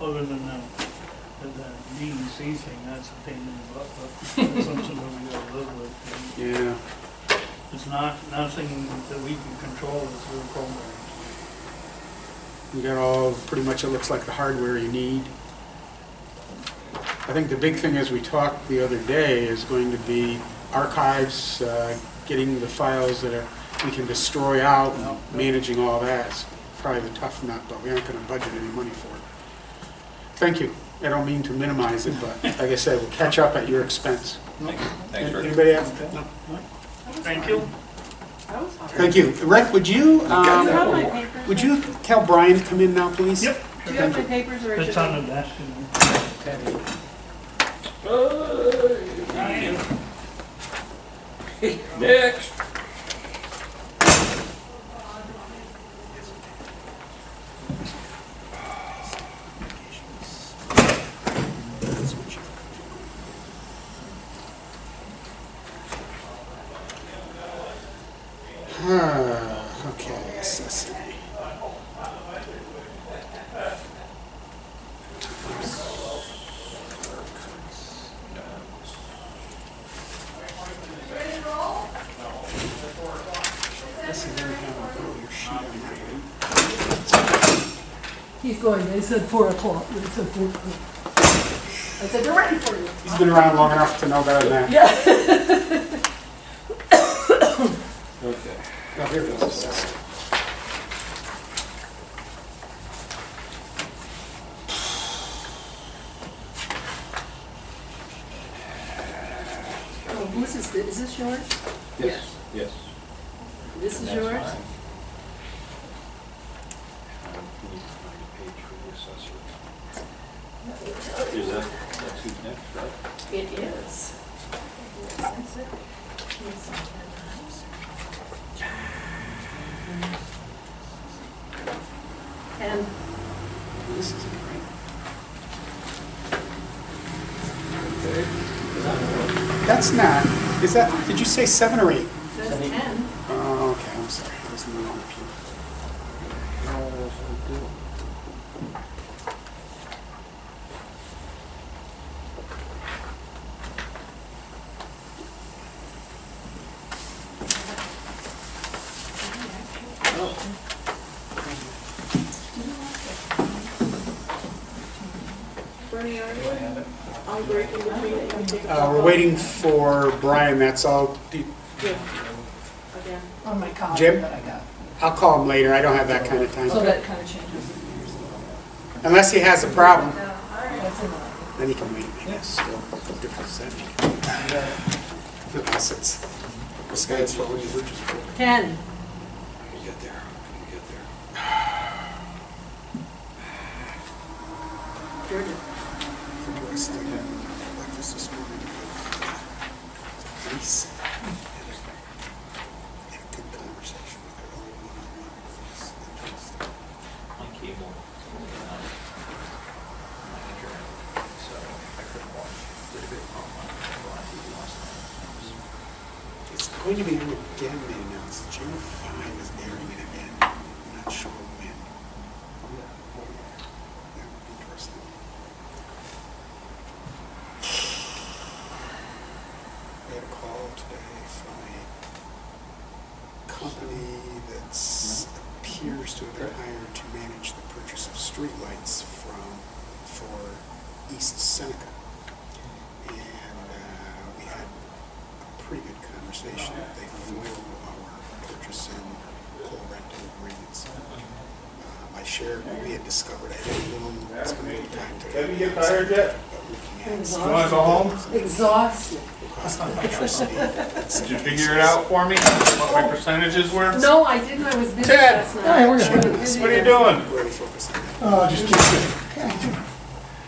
Other than the DEC thing, that's a pain in the butt, but it's something that we gotta live with. Yeah, It's nothing that we can control, it's their programs. you got all, pretty much it looks like the hardware you need. I think the big thing, as we talked the other day, is going to be archives, getting the files that we can destroy out, and managing all that is probably the tough nut, but we aren't going to budget any money for it. Thank you. I don't mean to minimize it, but like I said, we'll catch up at your expense. Thanks, Rick. Anybody have? No? Thank you. That was hard. Thank you. Rick, would you, Do you have my papers? would you tell Brian to come in now, please? Yep. Do you have my papers or? It's on the desk. Next. Okay, assessing. He's going, they said 4 o'clock, they said 4 o'clock. I said, they're ready for you. He's been around long enough to know better than that. Yeah. Okay. Oh, here it goes. Oh, whose is this? Is this yours? Yes, yes. This is That's yours? mine. We need to find a page for the assessor. Is that's who's next, right? It is. And This is great. That's not, is that, did you say 7 or 8? It says 10. Oh, okay, I'm sorry. I was in the wrong pew. Bernie, are you? I'll break in between it and take a We're waiting for Brian, that's all. Yeah. Again. on my copy Jim? that I got. I'll call him later, I don't have that kind of So time. that kind of changes. Unless he has a problem, That's enough. then he can wait, I guess, still, what difference does that make? Unless it's, this guy's phone, we're just. 10. You get there, you get there. Georgia. Breakfast this morning. Nice. Had a good conversation with her, only one-on-one. It was interesting. On cable, manager, so I couldn't watch. Did a bit on TV last night. It's going to be on again, they announced. Channel 5 is airing it again. I'm not sure when. Yeah, interesting. I had a call today from a company that appears to have been hired to manage the purchase of streetlights for East Seneca. And we had a pretty good conversation. They foiled our purchase and co-rental agreements. I shared what we had discovered. I had a little, it's going to be time to. Have you get tired yet? You You wanna go home? Exhausted. Did you figure it out for me, what my percentages were? No, I didn't, I was busy Ted! last night. Yeah, we're good. I was busy What are you last doing? Really focus on that. Just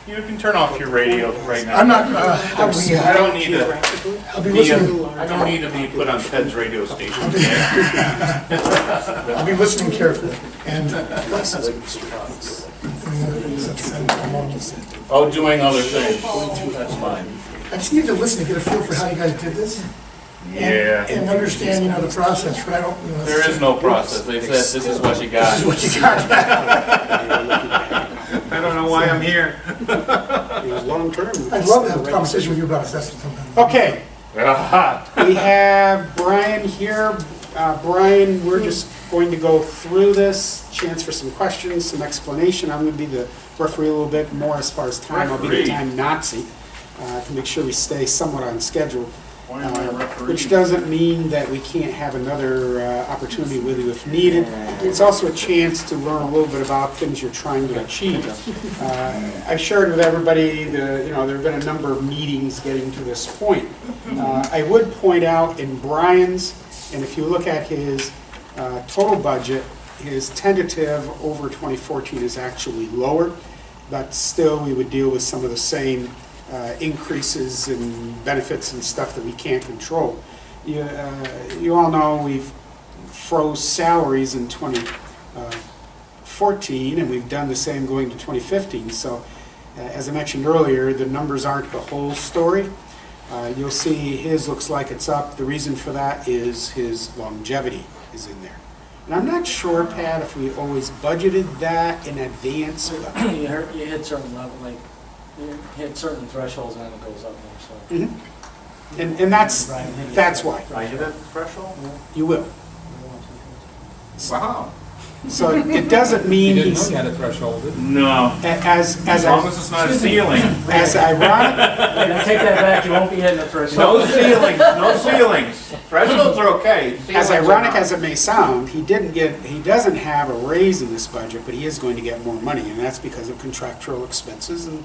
You can turn off your radio right now. I'm not, I don't need to, I'll be be, listening, I don't need to be put on Ted's radio station. I'll be listening carefully, and Oh, doing other things, that's fine. I just need to listen to get a feel for how you guys did this. Yeah. And understand, the process, but I don't, There is no process, they said this is what you got. This is what you got. I don't know why I'm here. It was long-term. I'd love to have a conversation with you about assessment sometime. Okay, we have Brian here. Brian, we're just going to go through this, chance for some questions, some explanation. I'm going to be the referee a little bit more as far as time. I'll be the Referee. time Nazi to make sure we stay somewhat on schedule. Why am I a referee? Which doesn't mean that we can't have another opportunity with you if needed. It's also a chance to learn a little bit about things you're trying to achieve. I've shared with everybody, there have been a number of meetings getting to this point. I would point out in Brian's And if you look at his total budget, his tentative over 2014 is actually lower, but still we would deal with some of the same increases in benefits and stuff that we can't control. You all know we've froze salaries in 2014, and we've done the same going to 2015. So as I mentioned earlier, the numbers aren't the whole story. You'll see his looks like it's up. The reason for that is his longevity is in there. And I'm not sure, Pat, if we always budgeted that in advance. You hit certain level, like, you hit certain thresholds and then it goes up more, so. Mhm. And that's why. Right. hit a threshold? You will. Wow. So it doesn't mean You didn't know he's, you had a threshold, did you? No, as as long as it's not a ceiling. as ironic, Wait, I take that back, you won't be hitting the threshold. No ceilings, no ceilings. Thresholds are okay. as Ceilings are ironic not. as it may sound, he doesn't have a raise in this budget, but he is going to get more money, and that's because of contractual expenses, and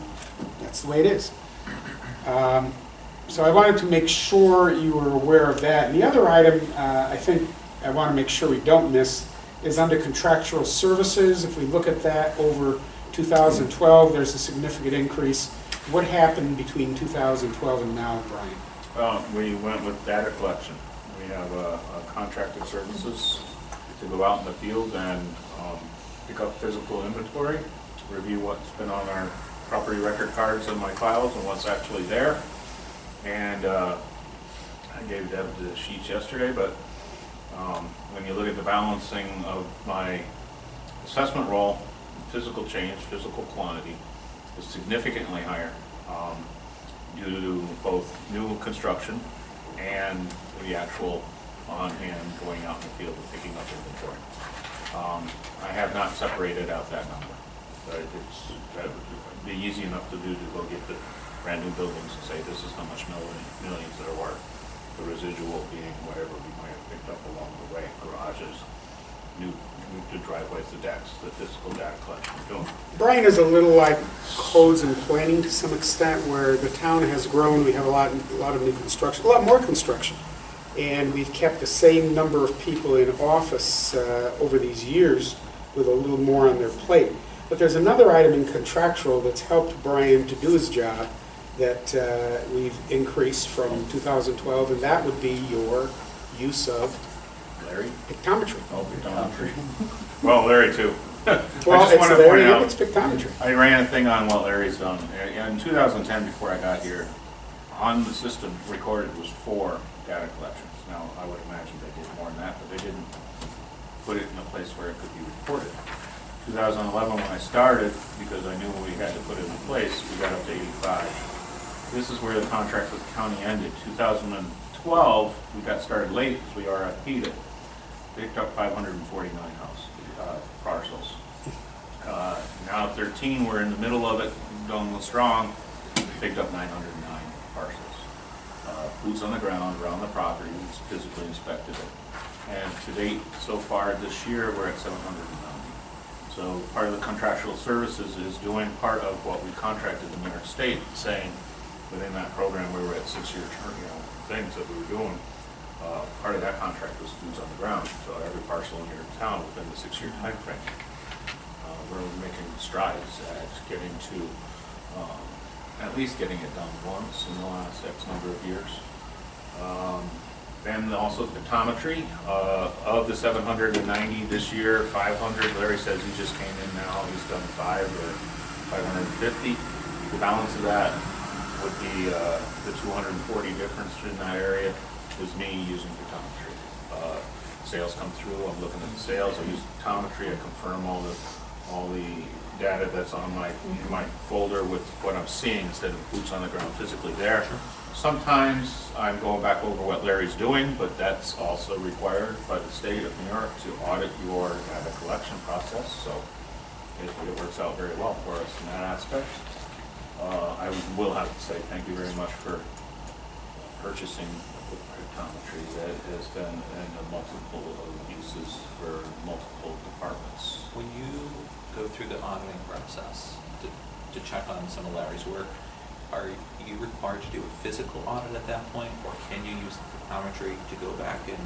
that's the way it is. So I wanted to make sure you were aware of that. And the other item, I think I want to make sure we don't miss, is under contractual services. If we look at that over 2012, there's a significant increase. What happened between 2012 and now, Brian? We went with data collection. We have contracted services to go out in the field and pick up physical inventory, review what's been on our property record cards in my files and what's actually there. And I gave Dept the sheets yesterday, but when you look at the balancing of my assessment roll, physical change, physical quantity is significantly higher due to both new construction and the actual on-hand going out in the field and picking up inventory. I have not separated out that number. That would be easy enough to do to go get the brand new buildings and say this is how much millions that are worth. The residual being whatever we might have picked up along the way, garages, new driveways, the decks, the physical data collection we're doing. Brian is a little like codes and planning to some extent, where the town has grown. We have a lot of new construction, a lot more construction, and we've kept the same number of people in office over these years with a little more on their plate. But there's another item in contractual that's helped Brian to do his job that we've increased from 2012, and that would be your use of Larry? pictometry. Oh, pictometry. Well, Larry too. Well, I just it's want to point Larry and out, it's pictometry. I ran a thing on what Larry's done. In 2010, before I got here, on the system recorded was 4 data collections. Now, I would imagine they did more than that, but they didn't put it in a place where it could be recorded. 2011, when I started, because I knew we had to put it in place, we got up to 85. This is where the contract with the county ended. 2012, we got started late because we RFP'd it. Picked up 549 parcels. Now 13, we're in the middle of it, going strong. Picked up 909 parcels. Boots on the ground, around the property, physically inspected it. And to date, so far this year, we're at 790. So part of the contractual services is doing part of what we contracted the New York State, saying within that program we were at 6-year term, things that we were doing. Part of that contract was boots on the ground. So every parcel in your town within the 6-year time frame. We're making strides at getting to at least getting it done once in the last X number of years. Then also pictometry, of the 790 this year, 500, Larry says he just came in now, he's done 5 or 550. The balance of that would be the 240 difference in that area is me using pictometry. Sales come through, I'm looking at the sales, I use pictometry, I confirm all the data that's on my folder with what I'm seeing instead of boots on the ground physically there. Sometimes I'm going back over what Larry's doing, but that's also required by the state of New York to audit your data collection process. So it works out very well for us in that aspect. I will have to say thank you very much for purchasing the pictometry. That has been in a multiple of uses for multiple departments. When you go through the auditing process to check on some of Larry's work, are you required to do a physical audit at that point, or can you use the pictometry to go back and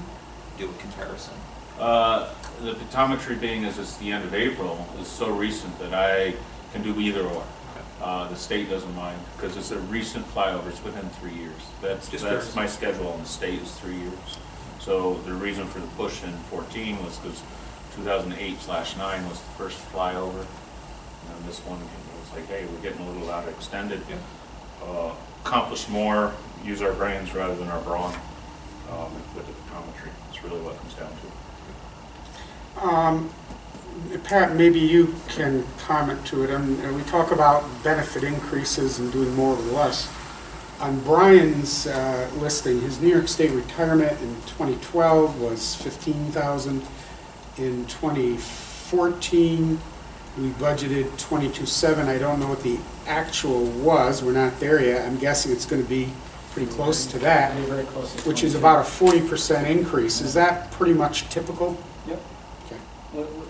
do a comparison? The pictometry being as it's the end of April is so recent that I can do either or. The state doesn't mind, because it's a recent flyover, it's within 3 years. That's my schedule on the state is 3 years. So the reason for the push in 14 was because 2008/9 was the first flyover. And this one was like, hey, we're getting a little out extended. Accomplish more, use our brains rather than our brawn with the pictometry. That's really what it comes down to. Pat, maybe you can comment to it. We talk about benefit increases and doing more with less. On Brian's listing, his New York State retirement in 2012 was $15,000. In 2014, we budgeted $22,700. I don't know what the actual was. We're not there yet. I'm guessing it's going to be pretty close to that, Very close to which is 22. about a 40% increase. Is that pretty much typical? Yep. Okay.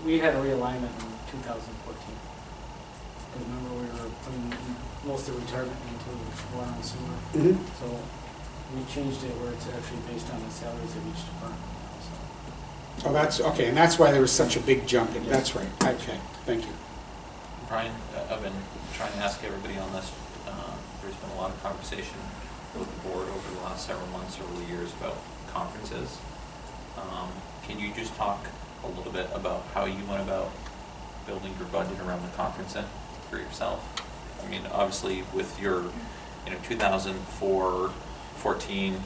We had a realignment in 2014. Remember, we were putting most of the retirement into water and sewer. Mhm. So we changed it where it's actually based on the salaries of each department. So Oh, that's, okay, and that's why there was such a big jump in, that's right, okay, thank you. Brian, I've been trying to ask everybody on this. There's been a lot of conversation with the board over the last several months, several years about conferences. Can you just talk a little bit about how you went about building your budget around the conference end for yourself? I mean, obviously with your, 2014,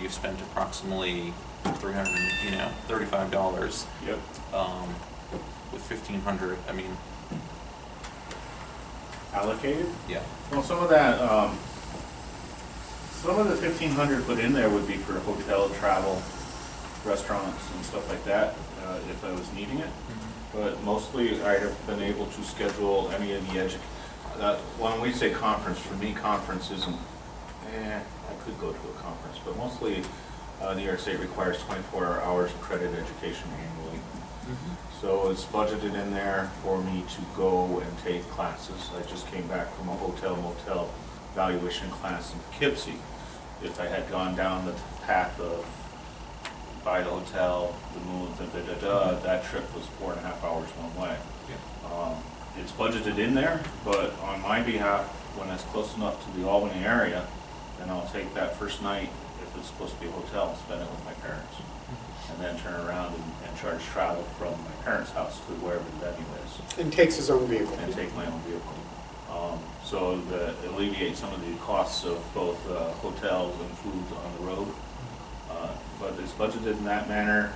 you've spent approximately $335. Yep. With 1,500, I mean, Allocated? yeah. Well, some of that, some of the 1,500 put in there would be for hotel, travel, restaurants and stuff like that, if I was needing it. But mostly I have been able to schedule any of the when we say conference, for me, conference isn't, I could go to a conference, but mostly New York State requires 24 hours of credit education annually. So it's budgeted in there for me to go and take classes. I just came back from a hotel motel valuation class in Poughkeepsie. If I had gone down the path of buy the hotel, the move, that trip was 4.5 hours one way. It's budgeted in there, but on my behalf, when it's close enough to the Albany area, then I'll take that first night, if it's supposed to be a hotel, and spend it with my parents. And then turn around and charge travel from my parents' house to wherever the venue is. And takes his own vehicle. And take my own vehicle. So that alleviates some of the costs of both hotels and food on the road. But it's budgeted in that manner,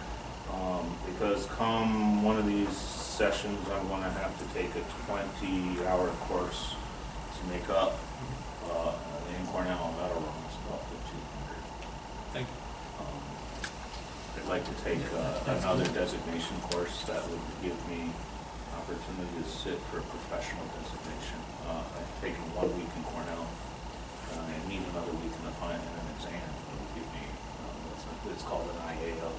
because come one of these sessions, I'm going to have to take a 20-hour course to make up. In Cornell, that'll run us about 1,500. Thank you. I'd like to take another designation course that would give me opportunity to sit for a professional designation. I've taken 1 week in Cornell and need another week in an exam that would give me, it's called an IAO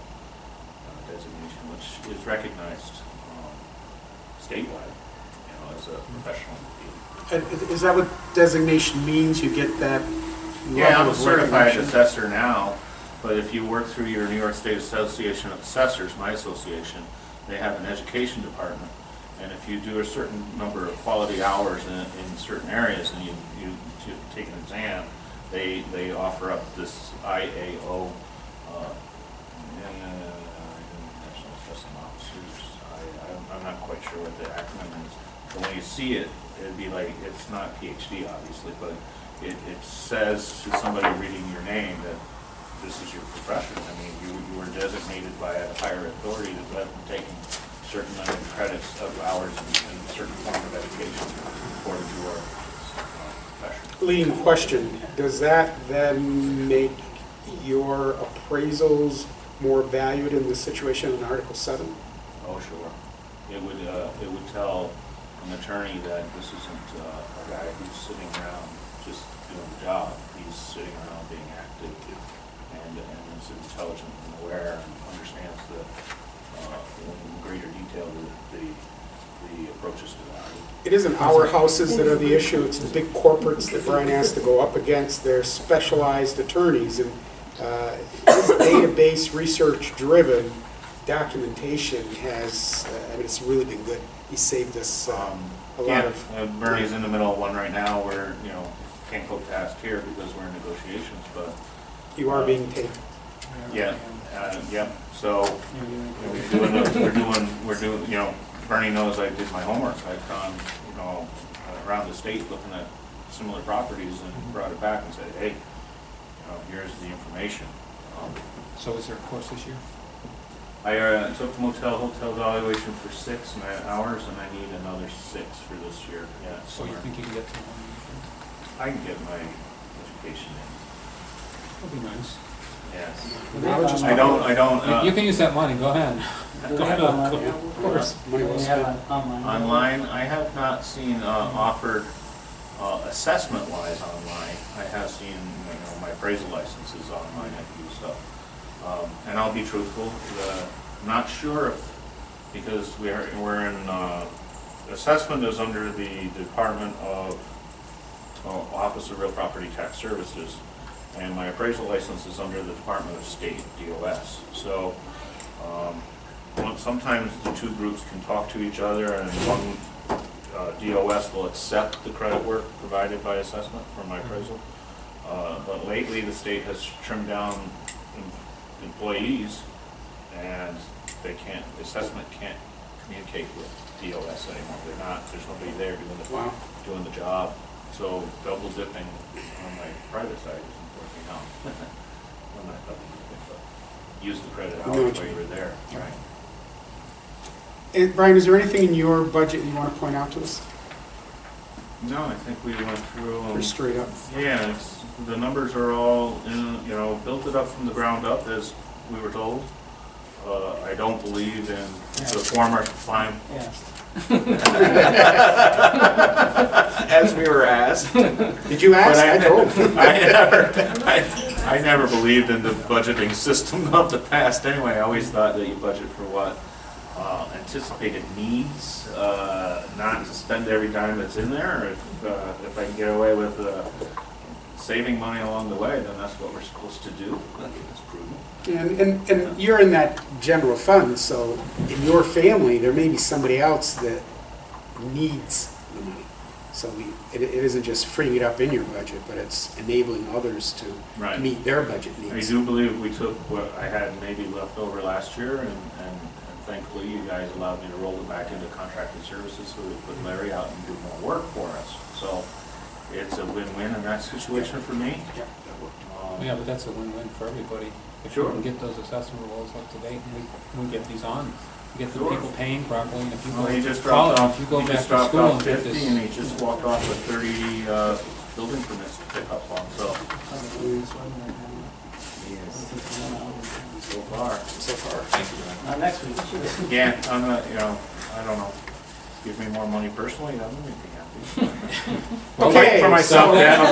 designation, which is recognized statewide, as a professional. Is that what designation means? You get that Yeah, I'm level a of certified recognition? assessor now, but if you work through your New York State Association of Assessors, my association, they have an education department. And if you do a certain number of quality hours in certain areas and you take an exam, they offer up this IAO, National Assessing Officers. I'm not quite sure what the acronym is. But when you see it, it'd be like, it's not PhD obviously, but it says to somebody reading your name that this is your profession. I mean, you were designated by a higher authority that have been taking certain number of credits of hours and a certain form of education for your profession. Lean question, does that then make your appraisals more valued in the situation in Article 7? Oh, sure. It would tell an attorney that this isn't a guy who's sitting around just doing the job. He's sitting around being active and is intelligent and aware and understands in greater detail the approaches to that. It isn't our houses that are the issue, it's the big corporates that Brian has to go up against. They're specialized attorneys, and His database research-driven documentation has, I mean, it's really been good. He saved us a lot of. Bernie's in the middle of one right now where, you know, can't go past here because we're in negotiations, but, You are being paid. yeah, so, we're doing, you know, Bernie knows I did my homework. I've gone, you know, around the state looking at similar properties and brought it back and said, hey, you know, here's the information. So is there a course this year? I took hotel valuation for 6 hours, and I need another 6 for this year, yeah. So you think you can get to one? I can get my education in, That'd be nice. yes. I don't, You can use that money, go ahead. Do they have online? Of course, money well They have spent. online. online, I have not seen offered assessment-wise online. I have seen, you know, my appraisal licenses online, I can do stuff. And I'll be truthful, I'm not sure if, because we're in, assessment is under the Department of Office of Real Property Tax Services, and my appraisal license is under the Department of State, DOS. So, sometimes the two groups can talk to each other, and one DOS will accept the credit work provided by assessment for my appraisal. But lately, the state has trimmed down employees, and the assessment can't communicate with DOS anymore. There's nobody there doing the job. So double dipping on my private side isn't working out. I'm not double dipping, but use the credit hours while you were there. Right. And Brian, is there anything in your budget you want to point out to us? No, I think we went through Or straight up? Yeah, the numbers are all in, you know, built it up from the ground up as we were told. I don't believe in the former fine. Yes. As we were asked. Did you ask? I told. I never believed in the budgeting system of the past anyway. I always thought that you budget for what anticipated needs, not to spend every dime that's in there. If I can get away with saving money along the way, then that's what we're supposed to do. That's prudent. And you're in that general fund, so in your family, there may be somebody else that needs the money. So it isn't just freeing it up in your budget, but it's enabling others to Right. meet their budget I needs. do believe we took what I had maybe left over last year, and thankfully you guys allowed me to roll it back into contracted services, so we put Larry out and do more work for us. So it's a win-win in that situation for me. Yeah. Yeah, but that's a win-win for everybody. If Sure. we can get those assessment rolls up to date and we get these on, get the Sure. people paying properly, and if you Well, he just go, dropped college, off, if you go he back just to dropped school off and get 50, this. and he just walked off with 30 building permits to pick up on, so. So far. So far. Thank you. Next week. Yeah, I'm not, you know, I don't know. Give me more money personally, that would make me happy. Okay, For myself, so- Dad, I'm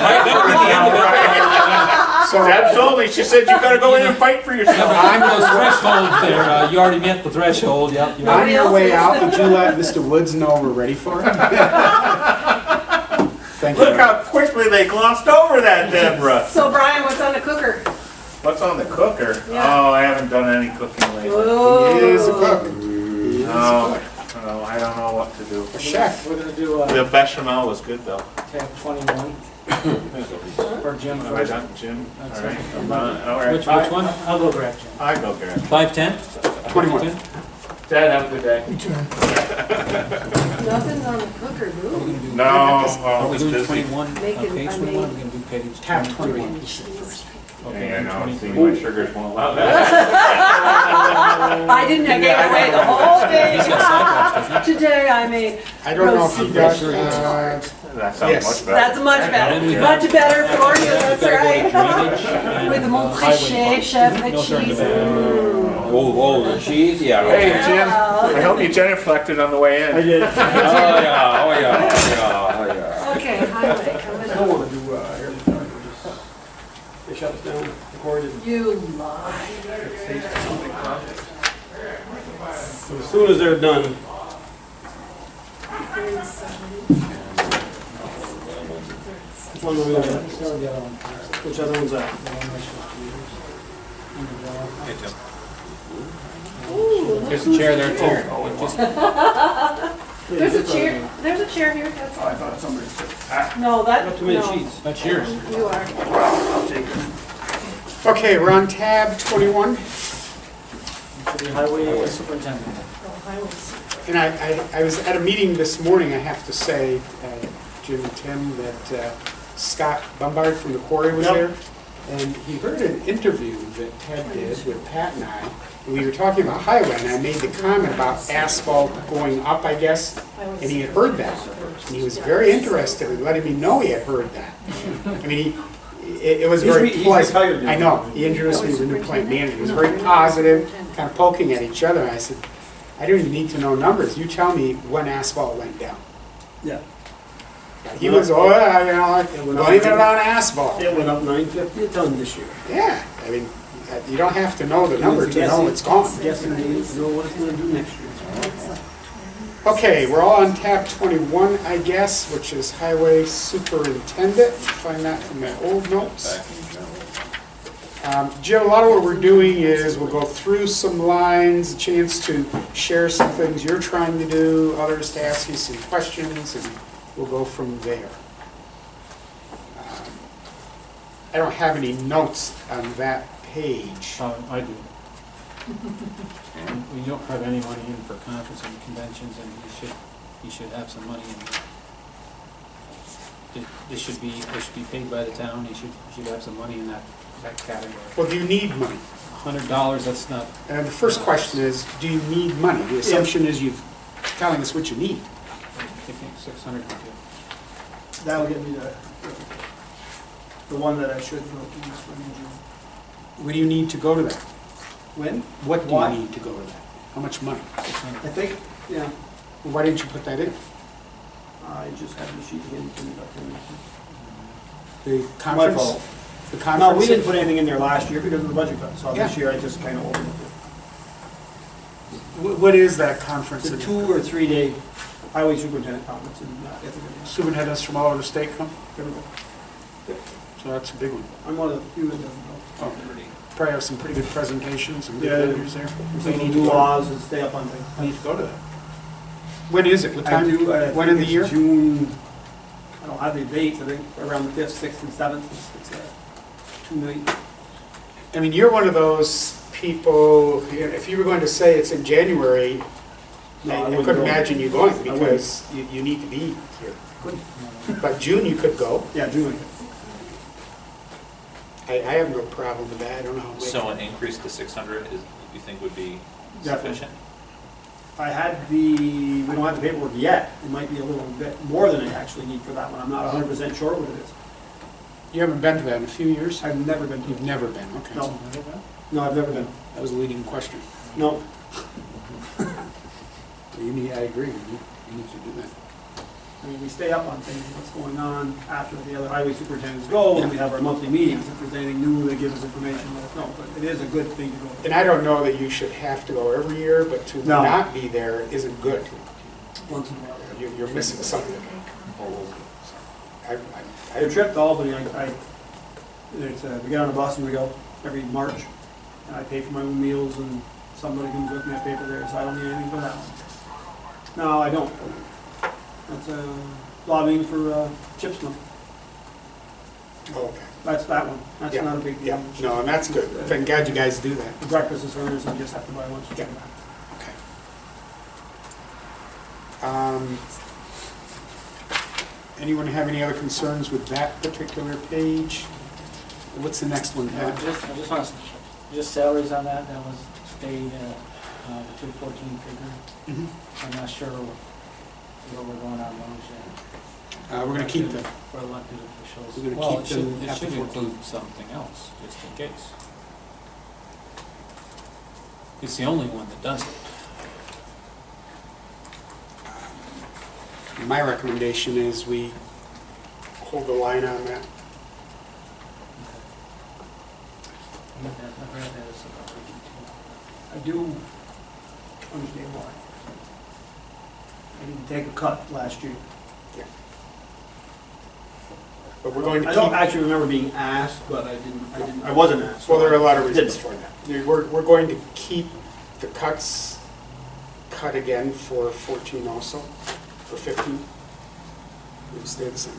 So Deb told me, she said, you gotta go in and fight for yourself. I'm those thresholds there, you already met the threshold, yep. you're- on your way out, would you let Mr. Woods know we're ready for him? Thank you. Look how quickly they glossed over that, Deborah. So Brian, what's on the cooker? What's on the cooker? Yeah. Oh, I haven't done any cooking lately. He is a cook. He is a No, cook. no, I don't know what to do. A chef. We're gonna do The bechamel was good though. tab 21 for Jim Have I first. done Jim? All That's right. it. All right. Which one? I'll go grab Jim. I go, Gary. 510? 21. Dad, have a good day. Nothing's on the cooker, boo. No, Are oh, we it's doing busy. 21, Making- page I 21, made- we're gonna do page Tab 23? 21, you said first. Okay, Yeah, I know, 23. see, my sugars won't allow that. I didn't, I gave away the whole He's got sidewalks, doesn't thing. Today I made I don't know if you got, roasted vegetables. That sounds Yes. much better. That's much And then we better, have- much better for you, We've that's gotta go to right. drainage and, With the highway Montréchet, department. chef, the No, sorry, cheese. the- Oh, the cheese, yeah. Hey, Oh, Jim, I hope you genuflected on the way in. did. yeah, oh, yeah, oh, yeah. Okay, highway coming up. want to do, they shut us down, recorded. You lie. As soon as they're done, which one are we looking at? Let's go to the other one first. Which other one's that? The one that's just Hey, Tim. Ooh, There's a chair there too. there's a chair here, that's Oh, I thought somebody said, no, that, Not too many no. sheets. That's yours. You are. I'll take it. Okay, we're on tab 21, To the highway superintendent. Oh, highways. and I was at a meeting this morning, I have to say, Jim and Tim, that Scott Bombard from the quarry was Yep. there, and he heard an interview that Ted did with Pat and I, and we were talking about highway, and I made the comment about asphalt going up, I guess, and he had heard that. And he was very interested in letting me know he had heard that. I mean, it was very He's pleasant. retired now. I know, he introduced me to the new plant manager, he was very positive, kind of poking at each other, and I said, I don't even need to know numbers, you tell me when asphalt went down. Yeah. He was, oh, yeah, you know, don't even on asphalt. It went up $9.50 a ton this year. Yeah, I mean, you don't have to know the number to know it's gone. Guessing they know what it's gonna do next year. Okay, we're all on tab 21, I guess, which is highway superintendent. Find that from my old notes. Jim, a lot of what we're doing is we'll go through some lines, a chance to share some things you're trying to do, others to ask you some questions, and we'll go from there. I don't have any notes on that page. I do. And we don't have any money in for conference and conventions, and you should have some money in. This should be paid by the town, you should have some money in that category. Well, do you need money? $100, that's not. And the first question is, do you need money? The assumption is you're telling us what you need. I think 600 would do. That'll get me the one that I should go to this one in June. What do you need to go to that? When? What do Why? you need to go to that? How much money? 600. I think, yeah, Well, why didn't you put that in? I just had the sheet again. The My conference? fault. The No, conference? we didn't put anything in there last year because of the budget cut, so this Yeah. year I just kind of opened it. What is that conference? It's a 2 or 3 day highway superintendent conference in Ithaca. Superintendents from all over the state come? Everybody. So that's a big one. I'm one of the few that doesn't go. Oh, probably have some pretty good presentations and good Yeah, vendors there. So We you need do to go. laws and stay up on things. I need to go to that. When is it? What I time? do, I When in the think year? it's June, I don't have the dates, I think around the 5th, 6th, and 7th, it's 2 million. I mean, you're one of those people, if you were going to say it's in January, No, I I wouldn't couldn't go. imagine you going wouldn't. because you need to be here. Couldn't. But June, you could go. Yeah, June. I have no problem with that. I don't know. how So an increase to 600 is, you think would be Definitely. sufficient? I had we don't have the paperwork yet, it might be a little bit more than I actually need for that one, I'm not 100% sure what it is. You haven't been to that in a few years? I've never been to You've it. never been, okay. No. No, I've never been. That was a leading question. No, You need, I agree with you. You need to do that. I mean, we stay up on things, what's going on after the other highway superintendents go, and we have our monthly meetings. If there's anything new, they give us information, let us know. But it is a good thing to go. And I don't know that you should have to go every year, but to No. not be there isn't good. Once in a while. You're missing something. The trip to Albany, we get on a bus and we go every March, and I pay for my own meals, and somebody comes with me, I pay for theirs, so I don't need anything for that one. No, I don't. That's lobbying for CHIPS money. Okay. That's that one. That's Yeah, not a big deal. Yeah, no, and that's good. Thank God you guys do that. The breakfast is earners, I just have to buy lunch. Yeah. Okay. Anyone have any other concerns with that particular page? What's the next one, I Pat? just want to, just salaries on that, that was stayed at the 214 figure. Mhm. I'm not sure where we're going on those yet. We're gonna keep them. For elected officials. We're gonna Well, keep it should, them it after should 14. include something else, just in case. It's the only one that does it. My recommendation is we hold the line on that. I've read that as about 52. I do understand why. I didn't take a cut last year. Yeah. But we're going to I don't keep, actually remember being asked, but I wasn't asked. well, there are a lot of Didn't. reasons for that. We're going to keep the cuts cut again for 14 also, for 15. It'll stay the same.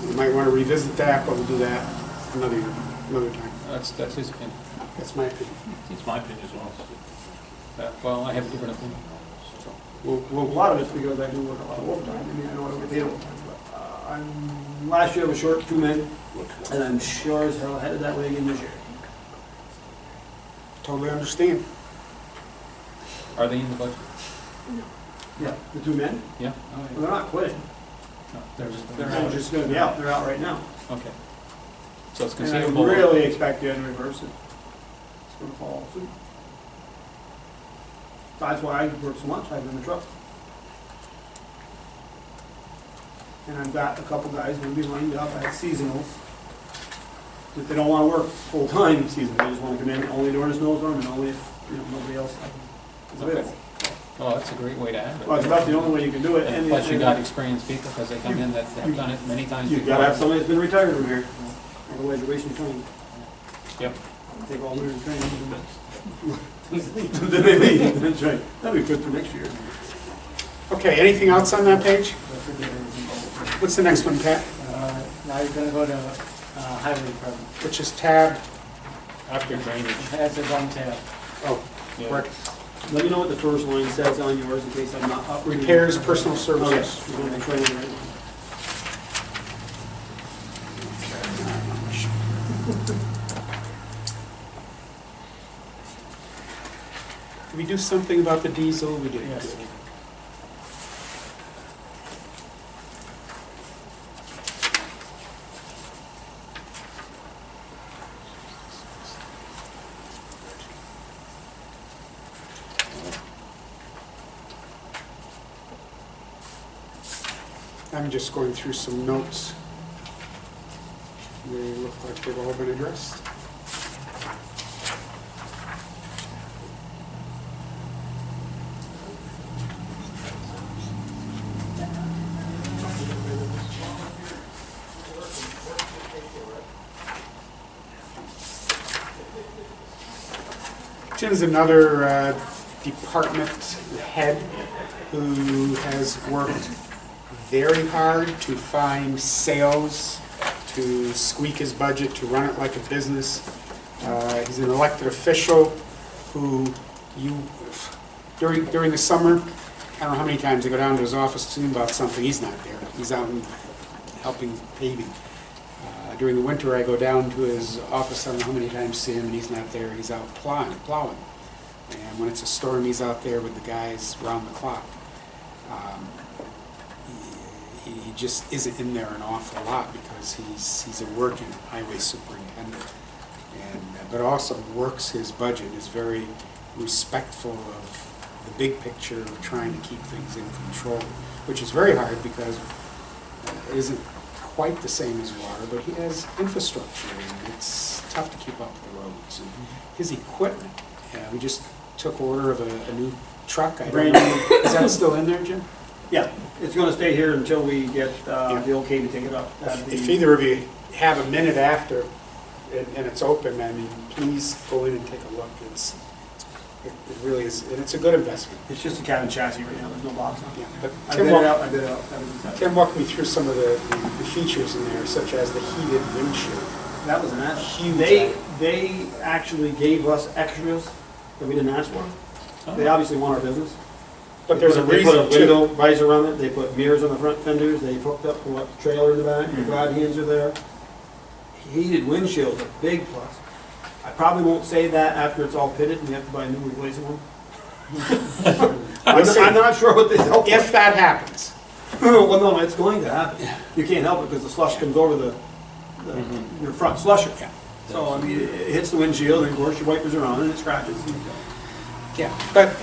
We might want to revisit that, but we'll do that another time. That's his opinion. That's my opinion. It's my opinion as well. Well, I have a different opinion. So A we'll lot of it's because I do work a lot of overtime. I mean, I know I don't get paid overtime, but last year I was short 2 men, and I'm sure as hell headed that way again this year. totally understand. Are they in the budget? Yeah. The 2 men? Yeah? Well, they're not quitting. No, they're They're just gonna be out. They're out right now. Okay. So it's And I conceivable. really expect January 1st, it's gonna fall soon. That's why I work so much, I'm in the truck. And I've got a couple guys gonna be lined up at seasonals. That they don't wanna work full-time season, they just wanna come in only during a snowstorm and only if, nobody else is available. Oh, that's a great way to add it. Well, it's about the only way you can do it. And plus you got experienced people, because they come in that have done it many times You before. gotta have somebody that's been retired from here, otherwise you're wasting time. Yep. Take all their training. Then they leave, that's right. That'd be good for next year. Okay, anything else on that page? What's the next one, Pat? Now you're gonna go to highway department. Which is tab, After drainage. It has its own tab. oh, Yeah. correct. Let me know what the first line says on yours in case I'm not up. Repairs, personal Oh, services. yes, we're gonna make sure I get it right. Did we do something about the diesel? We did. Yes. I'm just going through some notes. They look like they've all been addressed. Jim's another department head who has worked very hard to find sales, to squeak his budget, to run it like a business. He's an elected official who during the summer, I don't know how many times I go down to his office to see him about something, he's not there. He's out helping paving. During the winter, I go down to his office, I don't know how many times to see him, and he's not there. He's out plowing. And when it's a storm, he's out there with the guys round the clock. He just isn't in there an awful lot because he's a working highway superintendent, but also works his budget, is very respectful of the big picture of trying to keep things in control, which is very hard because it isn't quite the same as water, but he has infrastructure, and it's tough to keep up with the roads. And his equipment, we just took order of a new truck. I don't know, is that still in there, Jim? Yeah, it's gonna stay here until we get the okay to take it up. If either of you have a minute after, and it's open, I mean, please go in and take a look. It really is, and it's a good investment. It's just a cabin chassis right now, there's no box on it. Yeah, but I Tim bid it out, walked, I bid it out. That was inside. Tim walked me through some of the features in there, such as the heated windshield. That was an ask. Huge. They actually gave us extras that we didn't ask for. They obviously want our business. But there's a They put a reason window to. visor on it, they put mirrors on the front fenders, they hooked up to a trailer in the back, the glad hands are there. Heated windshield's a big plus. I probably won't say that after it's all pitted and we have to buy a new replacement one. I'm not sure what they help If that happens, Well, no, it's going to happen. You can't help it because the slush comes over your front slusher. Yeah. So, I mean, it hits the windshield and of course your wipers are on and it scratches. yeah, but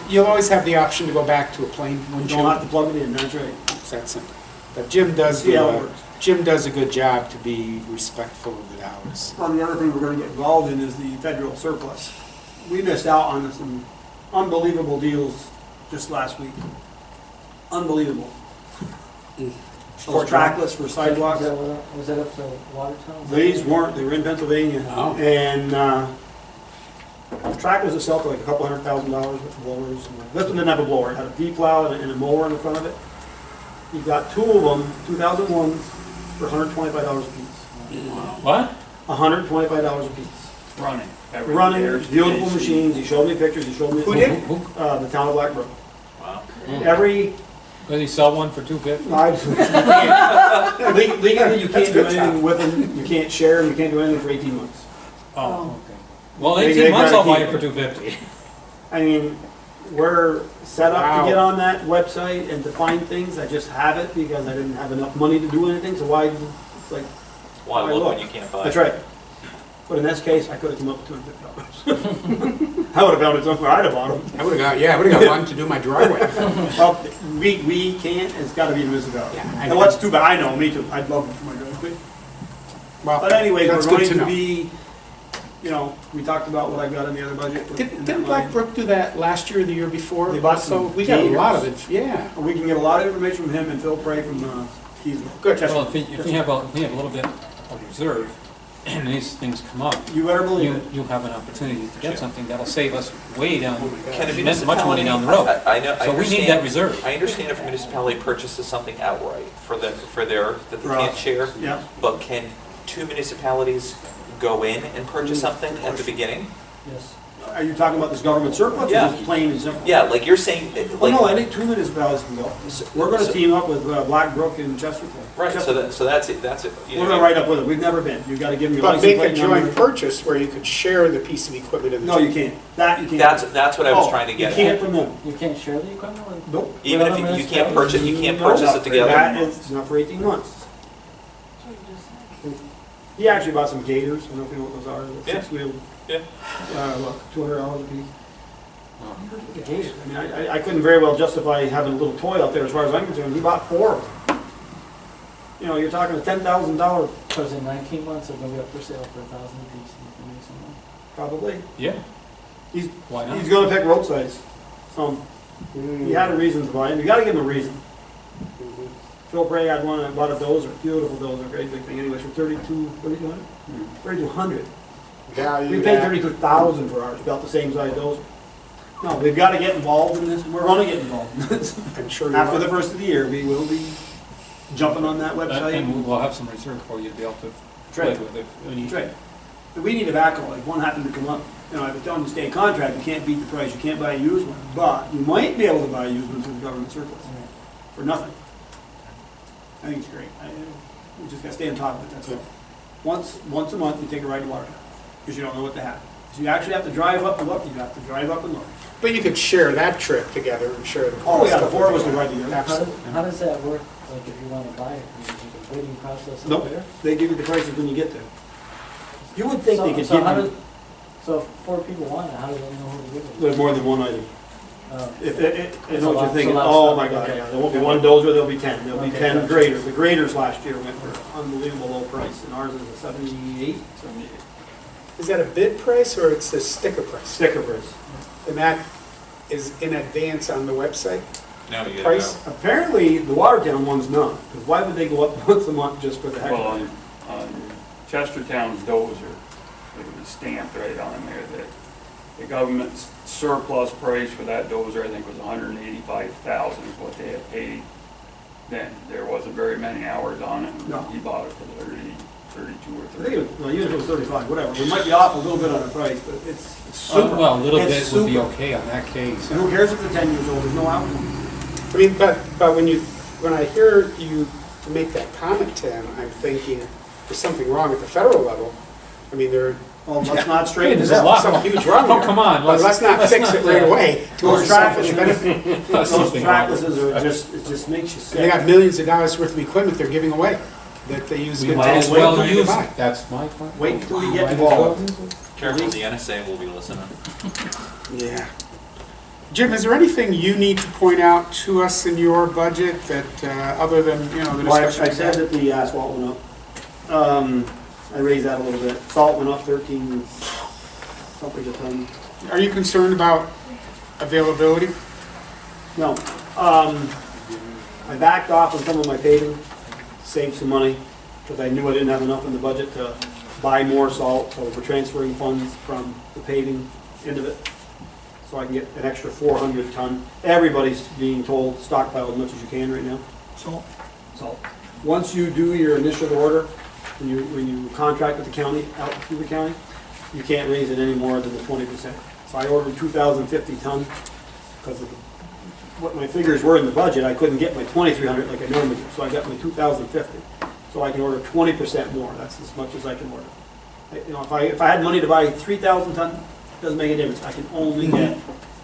you'll always have the option to go back to a plain You windshield. don't have to plug it in, that's right. It's that simple. But Jim does See how it works. Jim does a good job to be respectful of the hours. Well, the other thing we're gonna get involved in is the federal surplus. We missed out on some unbelievable deals just last week. Unbelievable. those trackless for sidewalks. Was that up to Watertown? These weren't, they were in Pennsylvania. Oh. And, the trackless itself were like $200,000 with blowers. This one didn't have a blower, it had a V-plow and a mower in the front of it. You got two of them, 2001s, for $125 a piece. What? $125 a piece. Running. Running, beautiful machines, he showed me pictures, he showed me. Who did? The town of Blackbrook. Wow. Every, Does he sell one for $250? legally, you That's can't do good anything with them, you can't share, you can't do anything for 18 months. Oh, okay. Well, They 18 months I'll buy gotta it for $250. I mean, we're set up Wow. to get on that website and to find things, I just have it because I didn't have enough money to do anything, so why, it's like, Why Why look look? when you can't buy? that's right. But in this case, I could have come up with $250. I would have found it somewhere, I'd have bought them. I would've got one to do my driveway. Well, we can't, it's gotta be the municipality. Yeah, I And know. what's too bad, I know, me too, I'd love it for my driveway. Well, But anyways, we're that's good going to to know. be, you know, we talked about what I've got in the other budget. in Didn't that line. Blackbrook do that last year or the year before? They bought So some we got a lot of gators. it, yeah. We can get a lot of information from him and Phil Prey from Keysville. Good. Well, if you have a little bit of reserve, and these things come up, You better believe it. you have an opportunity to get something that'll save us way down, Can a much money down the road. I know, I So we need that understand, reserve. I understand if a municipality purchases something outright for their, that they Right. can't share, Yeah. but can two municipalities go in and purchase something at the beginning? Yes. Are you talking about this government surplus or Yeah. just plain and simple? Yeah, like you're saying, Well, no, I like, think two municipalities can go. We're gonna team up with Blackbrook and Chesterton. right, so that's it, you We're know, gonna write up with it. We've never been. You gotta give them your But license make a plate joint number. purchase where you could share the piece of equipment of the No, two. you can't. That you can't. that's what I was Oh, trying to get You at. can't from them. You can't share the equipment with? Nope. Even if you can't purchase, No, it together? That is not for 18 months. He actually bought some gators. I don't know if you know what those are. The Yeah. six-wheel. Yeah. Look, $200 a piece. The gators. I mean, I couldn't very well justify having a little toy out there as far as I'm concerned. He bought 4 of them. You know, you're talking a $10,000 So is it 19 months, they're gonna be up for sale for $1,000 apiece, and you can make some money? probably. Yeah, He's, why not? he's gonna pick roadsides. Mm. He had a reason to buy him. You gotta give him a reason. Mhm. Phil Bray had one, I bought a dozer, beautiful dozer, great big thing, anyways, for 3,200? 3,200. Value We paid that. 32,000 for ours, about the same size dozer. No, we've gotta get involved in this, we're gonna get involved in this. I'm sure you After are. the first of the year, we will be jumping on that website. And we'll have some reserve for you to be able to play Right. with it. when you- That's right. If we need a backhoe, like one happened to come up, you know, I was telling you, stay in contract, you can't beat the price, you can't buy a used one, but you might be able to buy a used one through the government surplus, for nothing. I think it's great. We just gotta stay on top of it, that's all. Once a month, you take a ride to Watertown, because you don't know what to have. So you actually have to drive up and look, you have to drive up and look. But you could share that trip together and share the Oh, cost. yeah, the of four of it. us can ride together. Absolutely. How does that work, like if you wanna buy it, is it a bidding process Nope. up there? They give you the prices when you get there. You would think they could So give how you, does, so if 4 people want it, how do they know who to give it to? there's more than one item. If, I know what you're thinking, It's a lot of oh stuff. my God, Okay. yeah, there won't be one dozer, there'll be 10, there'll be Okay, 10 gotcha. graders. The graders last year went for unbelievable low price, and ours is a 78. Is that a bid price or it's a sticker price? Sticker price. And that is in advance on the website? No, you gotta Price? go. Apparently, the Watertown one's not, because why would they go up once a month just for the heck Well, of it? on Chestertown's dozer, it was stamped right on there that the government's surplus price for that dozer, I think, was $185,000 is what they had paid then. There wasn't very many hours on it, No. and he bought it for 32 or I think 30. it was, well, even if it was 35, whatever, we might be off a little bit on the price, but it's super. Well, a little It's bit would be super. okay on that case. And who cares if they're 10 years old, there's no outcome. I mean, but when I hear you make that comment, Tim, I'm thinking there's something wrong at the federal level. I mean, Well, let's not straighten There's this a out. lot. some huge wrong Oh, here. come on, But let's not fix it right away to our Those selfish trackless, benefit. That's those something wrong. tracklesses are just, it just makes you They got sick. millions of dollars worth of equipment they're giving away that they use We good might tax as well money to use buy. it, that's my point. Wait until we Might get as well involved. use it. Careful, the NSA will be listening. Yeah. Jim, is there anything you need to point out to us in your budget that, other than, the Well, I discussion? said that the asphalt went up. I raised that a little bit. Salt went up 13 something a ton. Are you concerned about availability? No. I backed off on some of my paving. save some money, because I knew I didn't have enough in the budget to buy more salt, so we're transferring funds from the paving end of it, so I can get an extra 400 ton. Everybody's being told stockpile as much as you can right now. Salt. Once you do your initial order, when you contract with the county, out through the county, you can't raise it any more than the 20%. So I ordered 2,050 ton, because of what my figures were in the budget, I couldn't get my 2,300 like I normally do, so I got my 2,050. So I can order 20% more, that's as much as I can order. You know, if I had money to buy 3,000 ton, doesn't make a difference, I can only get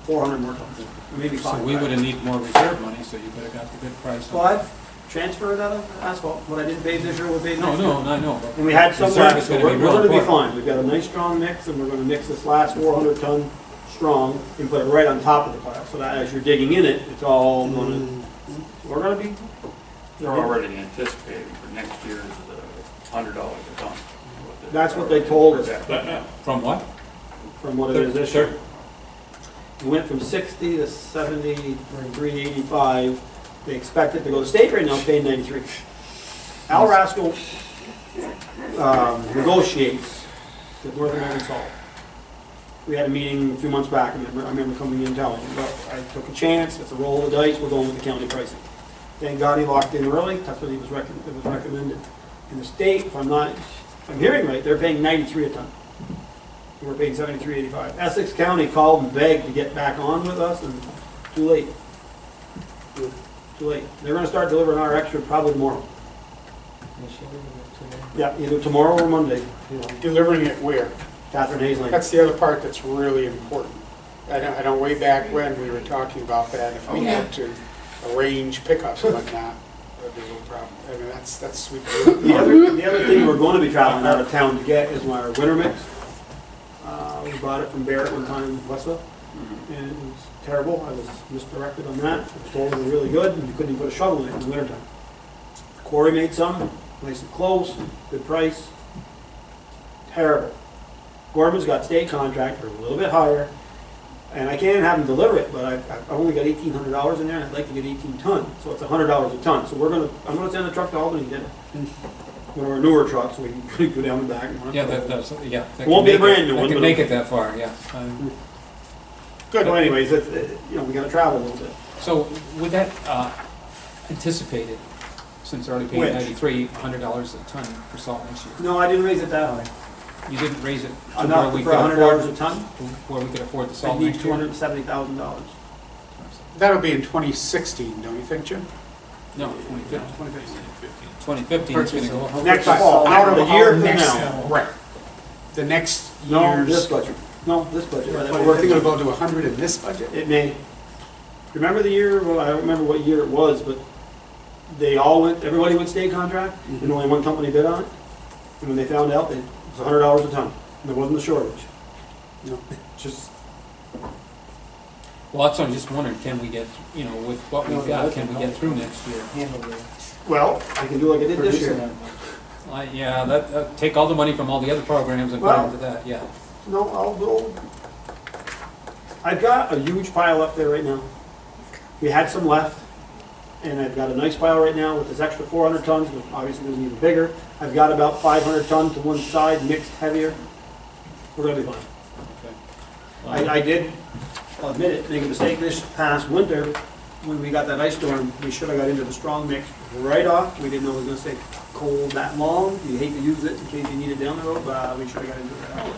400 more tons, or maybe 5. So we would have needed more reserve money, so you could have got the good price. Well, I'd transfer that of asphalt, what I didn't pay this year, we'll pay next year. No, I know. but And we had some reserve left, is so gonna we're be real gonna be important. fine. We've got a nice strong mix, and we're gonna mix this last 400 ton strong and put it right on top of the pile, so that as you're digging in it, it's all gonna, we're gonna be, They're already anticipating for next year's $100 a ton. that's what they told us, From what? from what it is this year. It went from 60 to 73.85. They expect it to go, the state right now is paying 93. Al Rascal negotiates with North American Salt. We had a meeting a few months back, and I remember coming in and telling him, look, I took a chance, it's a roll of the dice, we're going with the county pricing. Thank God he locked in early, that's what it was recommended. In the state, if I'm hearing right, they're paying 93 a ton. And we're paying 73.85. Essex County called and begged to get back on with us, and too late. Too late. They're gonna start delivering our extra probably tomorrow. Yeah, either tomorrow or Monday, you know, Delivering it where? Catherine Hazeline. That's the other part that's really important. I know way back when we were talking about that, if we had to arrange pickups and whatnot, that'd be a little problem. I mean, that's sweet. The other thing we're gonna be traveling out of town to get is our winter mix. We bought it from Barrett one time in Westville, and it was terrible. I was misdirected on that. I was told it was really good, and you couldn't even put a shovel in it in the wintertime. Corey made some, nice and close, good price. Terrible. Gorman's got state contract for a little bit higher, and I can't have them deliver it, but I've only got $1,800 in there, and I'd like to get 18 ton, so it's $100 a ton. So I'm gonna send a truck to Albany and get it. One of our newer trucks, so we can go down the back. And Yeah, that It won't be a can make brand new That one, can but make it that far, yeah. Good. Well, anyways, you know, we gotta travel a little bit. So with that anticipated, since they're already paying Which? 93, $100 a ton for salt next year, No, I didn't raise it that high. you didn't raise it to where Enough we for could $100 afford, a ton. where we could afford the I salt need next year? $270,000. That'll be in 2016, don't you think, Jim? No, 2015. 2015 is gonna go. Next fall, Out of the year from next- now. Right. The next No, this year's, budget. No, this budget. but we're thinking about to 100 in this budget? It may. Remember the year, well, I don't remember what year it was, but they all went, everybody went state contract, and only one company bid on it. And when they found out, it was $100 a ton, and there wasn't a shortage. You know, just, Well, that's what I'm just wondering, can we get, with what we've got, can we get through next year? well, I can do like I did this year. Yeah, take all the money from all the other programs and put it Well- into that, yeah. No, I'll go. I've got a huge pile up there right now. We had some left, and I've got a nice pile right now with this extra 400 tons, which obviously is even bigger. I've got about 500 tons to one side, mixed heavier. We're gonna be fine. I did, I'll admit it, make a mistake this past winter, when we got that ice storm, we should have got into the strong mix right off. We didn't know it was gonna stay cold that long. You hate to use it in case you need it down the road, but we should have got into it that way.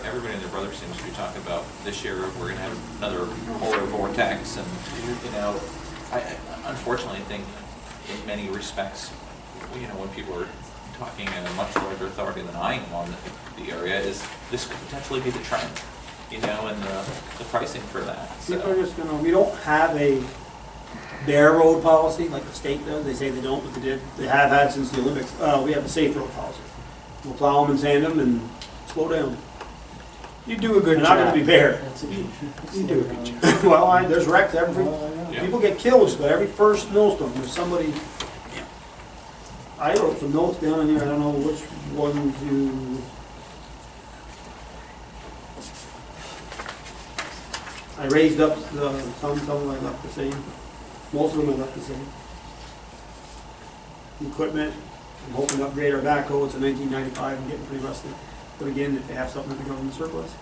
Everybody and their brother seems to be talking about this year, we're gonna have another polar vortex, and, I unfortunately think in many respects, when people are talking at a much larger authority than I am on the area, is this could potentially be the trend, and the pricing for that, People are so. just gonna, we don't have a bare road policy like the state does. They say they don't, but they did. They have had since the Olympics. We have a safe road policy. We'll plow them and sand them and slow down. You do a good They're job. not gonna be bare. You do a good job. Well, there's wrecks every, Yeah. people get killed, but every first snowstorm, there's somebody. I wrote some notes down in here, I don't know which ones you. I raised up some I left the same. Most of them I left the same. the equipment, I'm hoping to upgrade our backhoe, it's a 1995, I'm getting pretty rusty. But again, if they have something that goes in the surplus.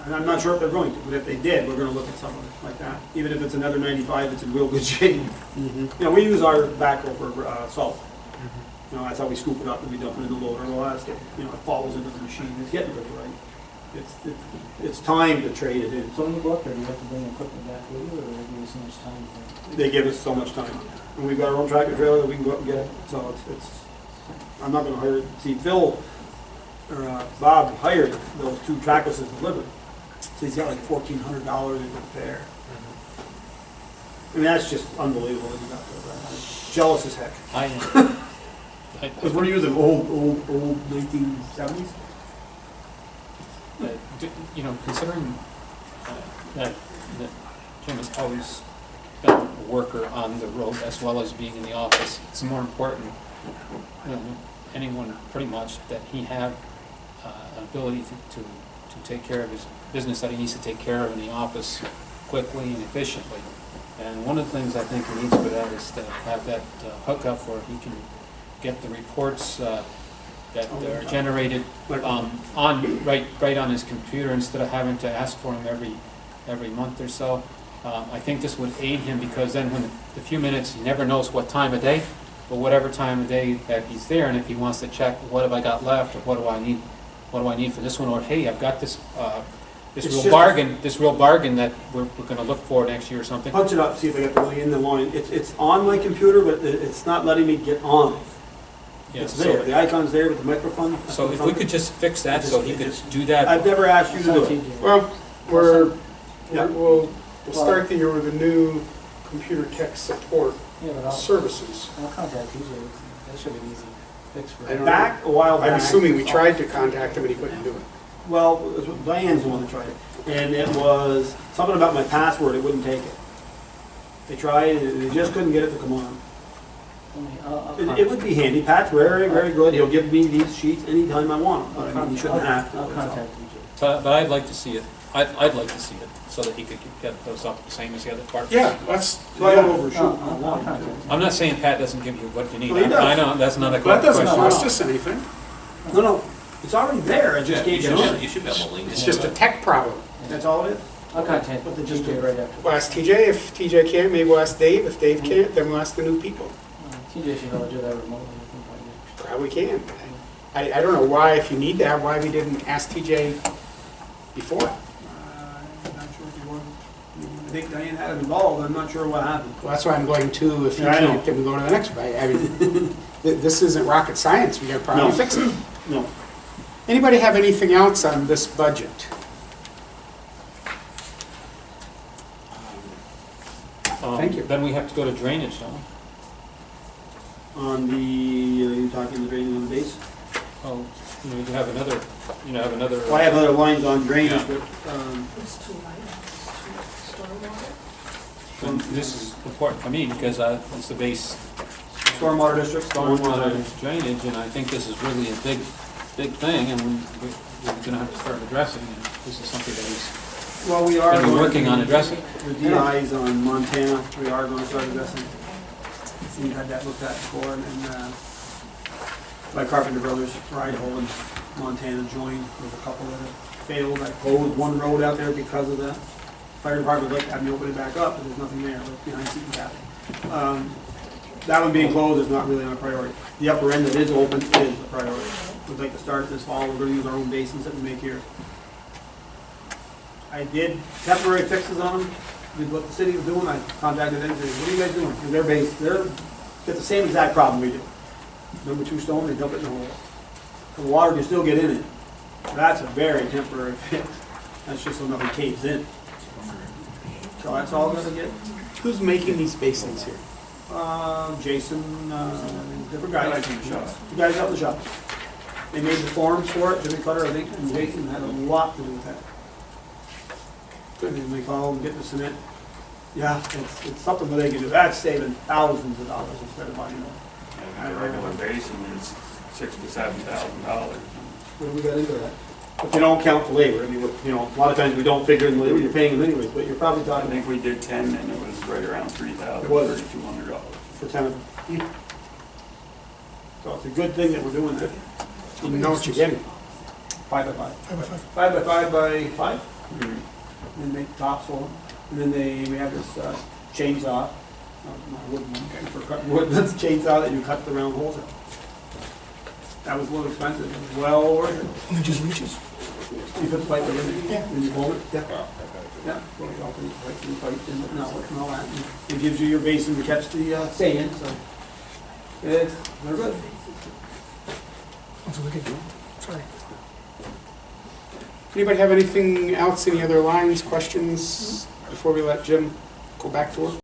And I'm not sure if they're going to, but if they did, we're gonna look at something like that. Even if it's another 95, it's in real good shape. You know, we use our backhoe for salt. You know, that's how we scoop it up and we dump it in the loader. Well, that's getting, you know, it falls into the machine, it's getting pretty right. It's time to trade it in. So when you go up there, do you have to bring equipment back with you, or do they give you so much time? They give us so much time. And we've got our own tractor trailer that we can go up and get it, so it's, I'm not gonna hire, see, Phil, or Bob hired those two tractors to deliver. So he's got like $1,400 in repair. I mean, that's just unbelievable that you got those. Jealous as heck. Because we're using old 1970s. You know, considering that Jim has always been a worker on the road as well as being in the office, it's more important, you know, anyone pretty much, that he have an ability to take care of his business that he needs to take care of in the office quickly and efficiently. And one of the things I think he needs for that is to have that hookup where he can get the reports that are generated right on his computer instead of having to ask for them every month or so. I think this would aid him, because then when the few minutes, he never knows what time of day, but whatever time of day that he's there, and if he wants to check what have I got left, or what do I need for this one, or hey, I've got this real bargain that we're going to look for next year or something. Punch it up, see if I got the money in the line. It's on my computer, but it's not letting me get on it. Yeah, It's there, the icon's there with the microphone. So if we could just fix that, so he could do that. I've never asked you to do it. Well, we'll start the year with a new computer tech support Yeah, but services. I'll contact TJ, that should be an easy fix for I don't him. Back, a while back. I'm assuming we tried to contact him and he couldn't do it. Well, it was Diane's the one that tried it. And it was something about my password, it wouldn't take it. They tried, they just couldn't get it to come on. It would be handy. Pat's very, very good. He'll give me these sheets anytime I want them. But I mean, he shouldn't have to. I'll contact TJ. But I'd like to see it. I'd like to see it, so that he could get those up the same as the other parts. Yeah, let's, So I don't overshoot. I'll contact him. I'm not saying Pat doesn't give you what you need. Well, he does. I know, that's not a that doesn't question. cost us anything. No, it's already there. I just Yeah, can't get on you it. should be able to link it. It's just a tech problem. That's all it is. I'll contact But they just TJ right after. We'll ask TJ. If TJ can't, maybe we'll ask Dave. If Dave can't, then we'll ask the new people. TJ should be able to do that remotely, I think, right now. Probably can. I don't know why, if you need that, why we didn't ask TJ before. I'm not sure if you want. I think Diane had it involved. I'm not sure what happened. Well, that's why I'm going to, if you Yeah, I know. can't, then we go to the next one. I mean, this isn't rocket science. We gotta probably No. fix it. No. Anybody have anything else on this budget? Thank you. Then we have to go to drainage, don't we? On the, you talking the drainage on the base? Oh, you know, you have another, Well, I have other lines on drainage, but, It's too light, it's too stormwater. and this is important for me, because it's the base stormwater district. stormwater drainage, and I think this is really a big thing, and we're gonna have to start addressing it. This is something that is, Well, we are. Gonna be going working to- on addressing. The DIs on Montana, we are going to start addressing. We've had that looked at before, and by Carpenter Brothers, for Idaho and Montana joined, there's a couple that have failed. I closed one road out there because of that. Fire department would like to have me open it back up, but there's nothing there, but behind Seton Cafe. That one being closed is not really on a priority. The upper end that is open is a priority. We'd like to start this fall, we're gonna use our own basins that we make here. I did temporary fixes on them, did what the city was doing, I contacted them, said, what are you guys doing? Because they're got the same exact problem we do. Number 2 stone, they dump it in the hole. The water can still get in it. That's a very temporary fix. That's just so nothing caves in. So that's all gonna get, Who's making these basins here? Jason, different guys. The guys out in the shop. They made the forms for it, Jimmy Cutter, I think, and Jason had a lot to do with that. And then they call them, get the cement. Yeah, it's something that they can do. That's saving thousands of dollars instead of buying it. And a regular basin is $6,000 to $7,000. What do we got into that? If you don't count the labor, I mean, you know, a lot of times we don't figure in the labor, you're paying them anyways, but you're probably I talking think we did 10 and it was right around $3,000, It was. $3,200. for 10 of them. So it's a good thing that we're doing that. You know what you're getting. 5 by 5. 5 by 5. 5 by 5 by 5. And make tops for them. And then we have this chainsaw, not wood one, for cutting wood, that's a chainsaw that you cut the round holes in. That was a little expensive, it was well worth it. And it just reaches. You put the pipe right in there, Yeah. and you hold it, yeah. Yeah, well, you open it, right, and the pipe, and the outlet and all that. And it gives you your basin to catch the sand, so they're good. That's a wicked deal. Sorry. Anybody have anything else, any other lines, questions, before we let Jim go back to work?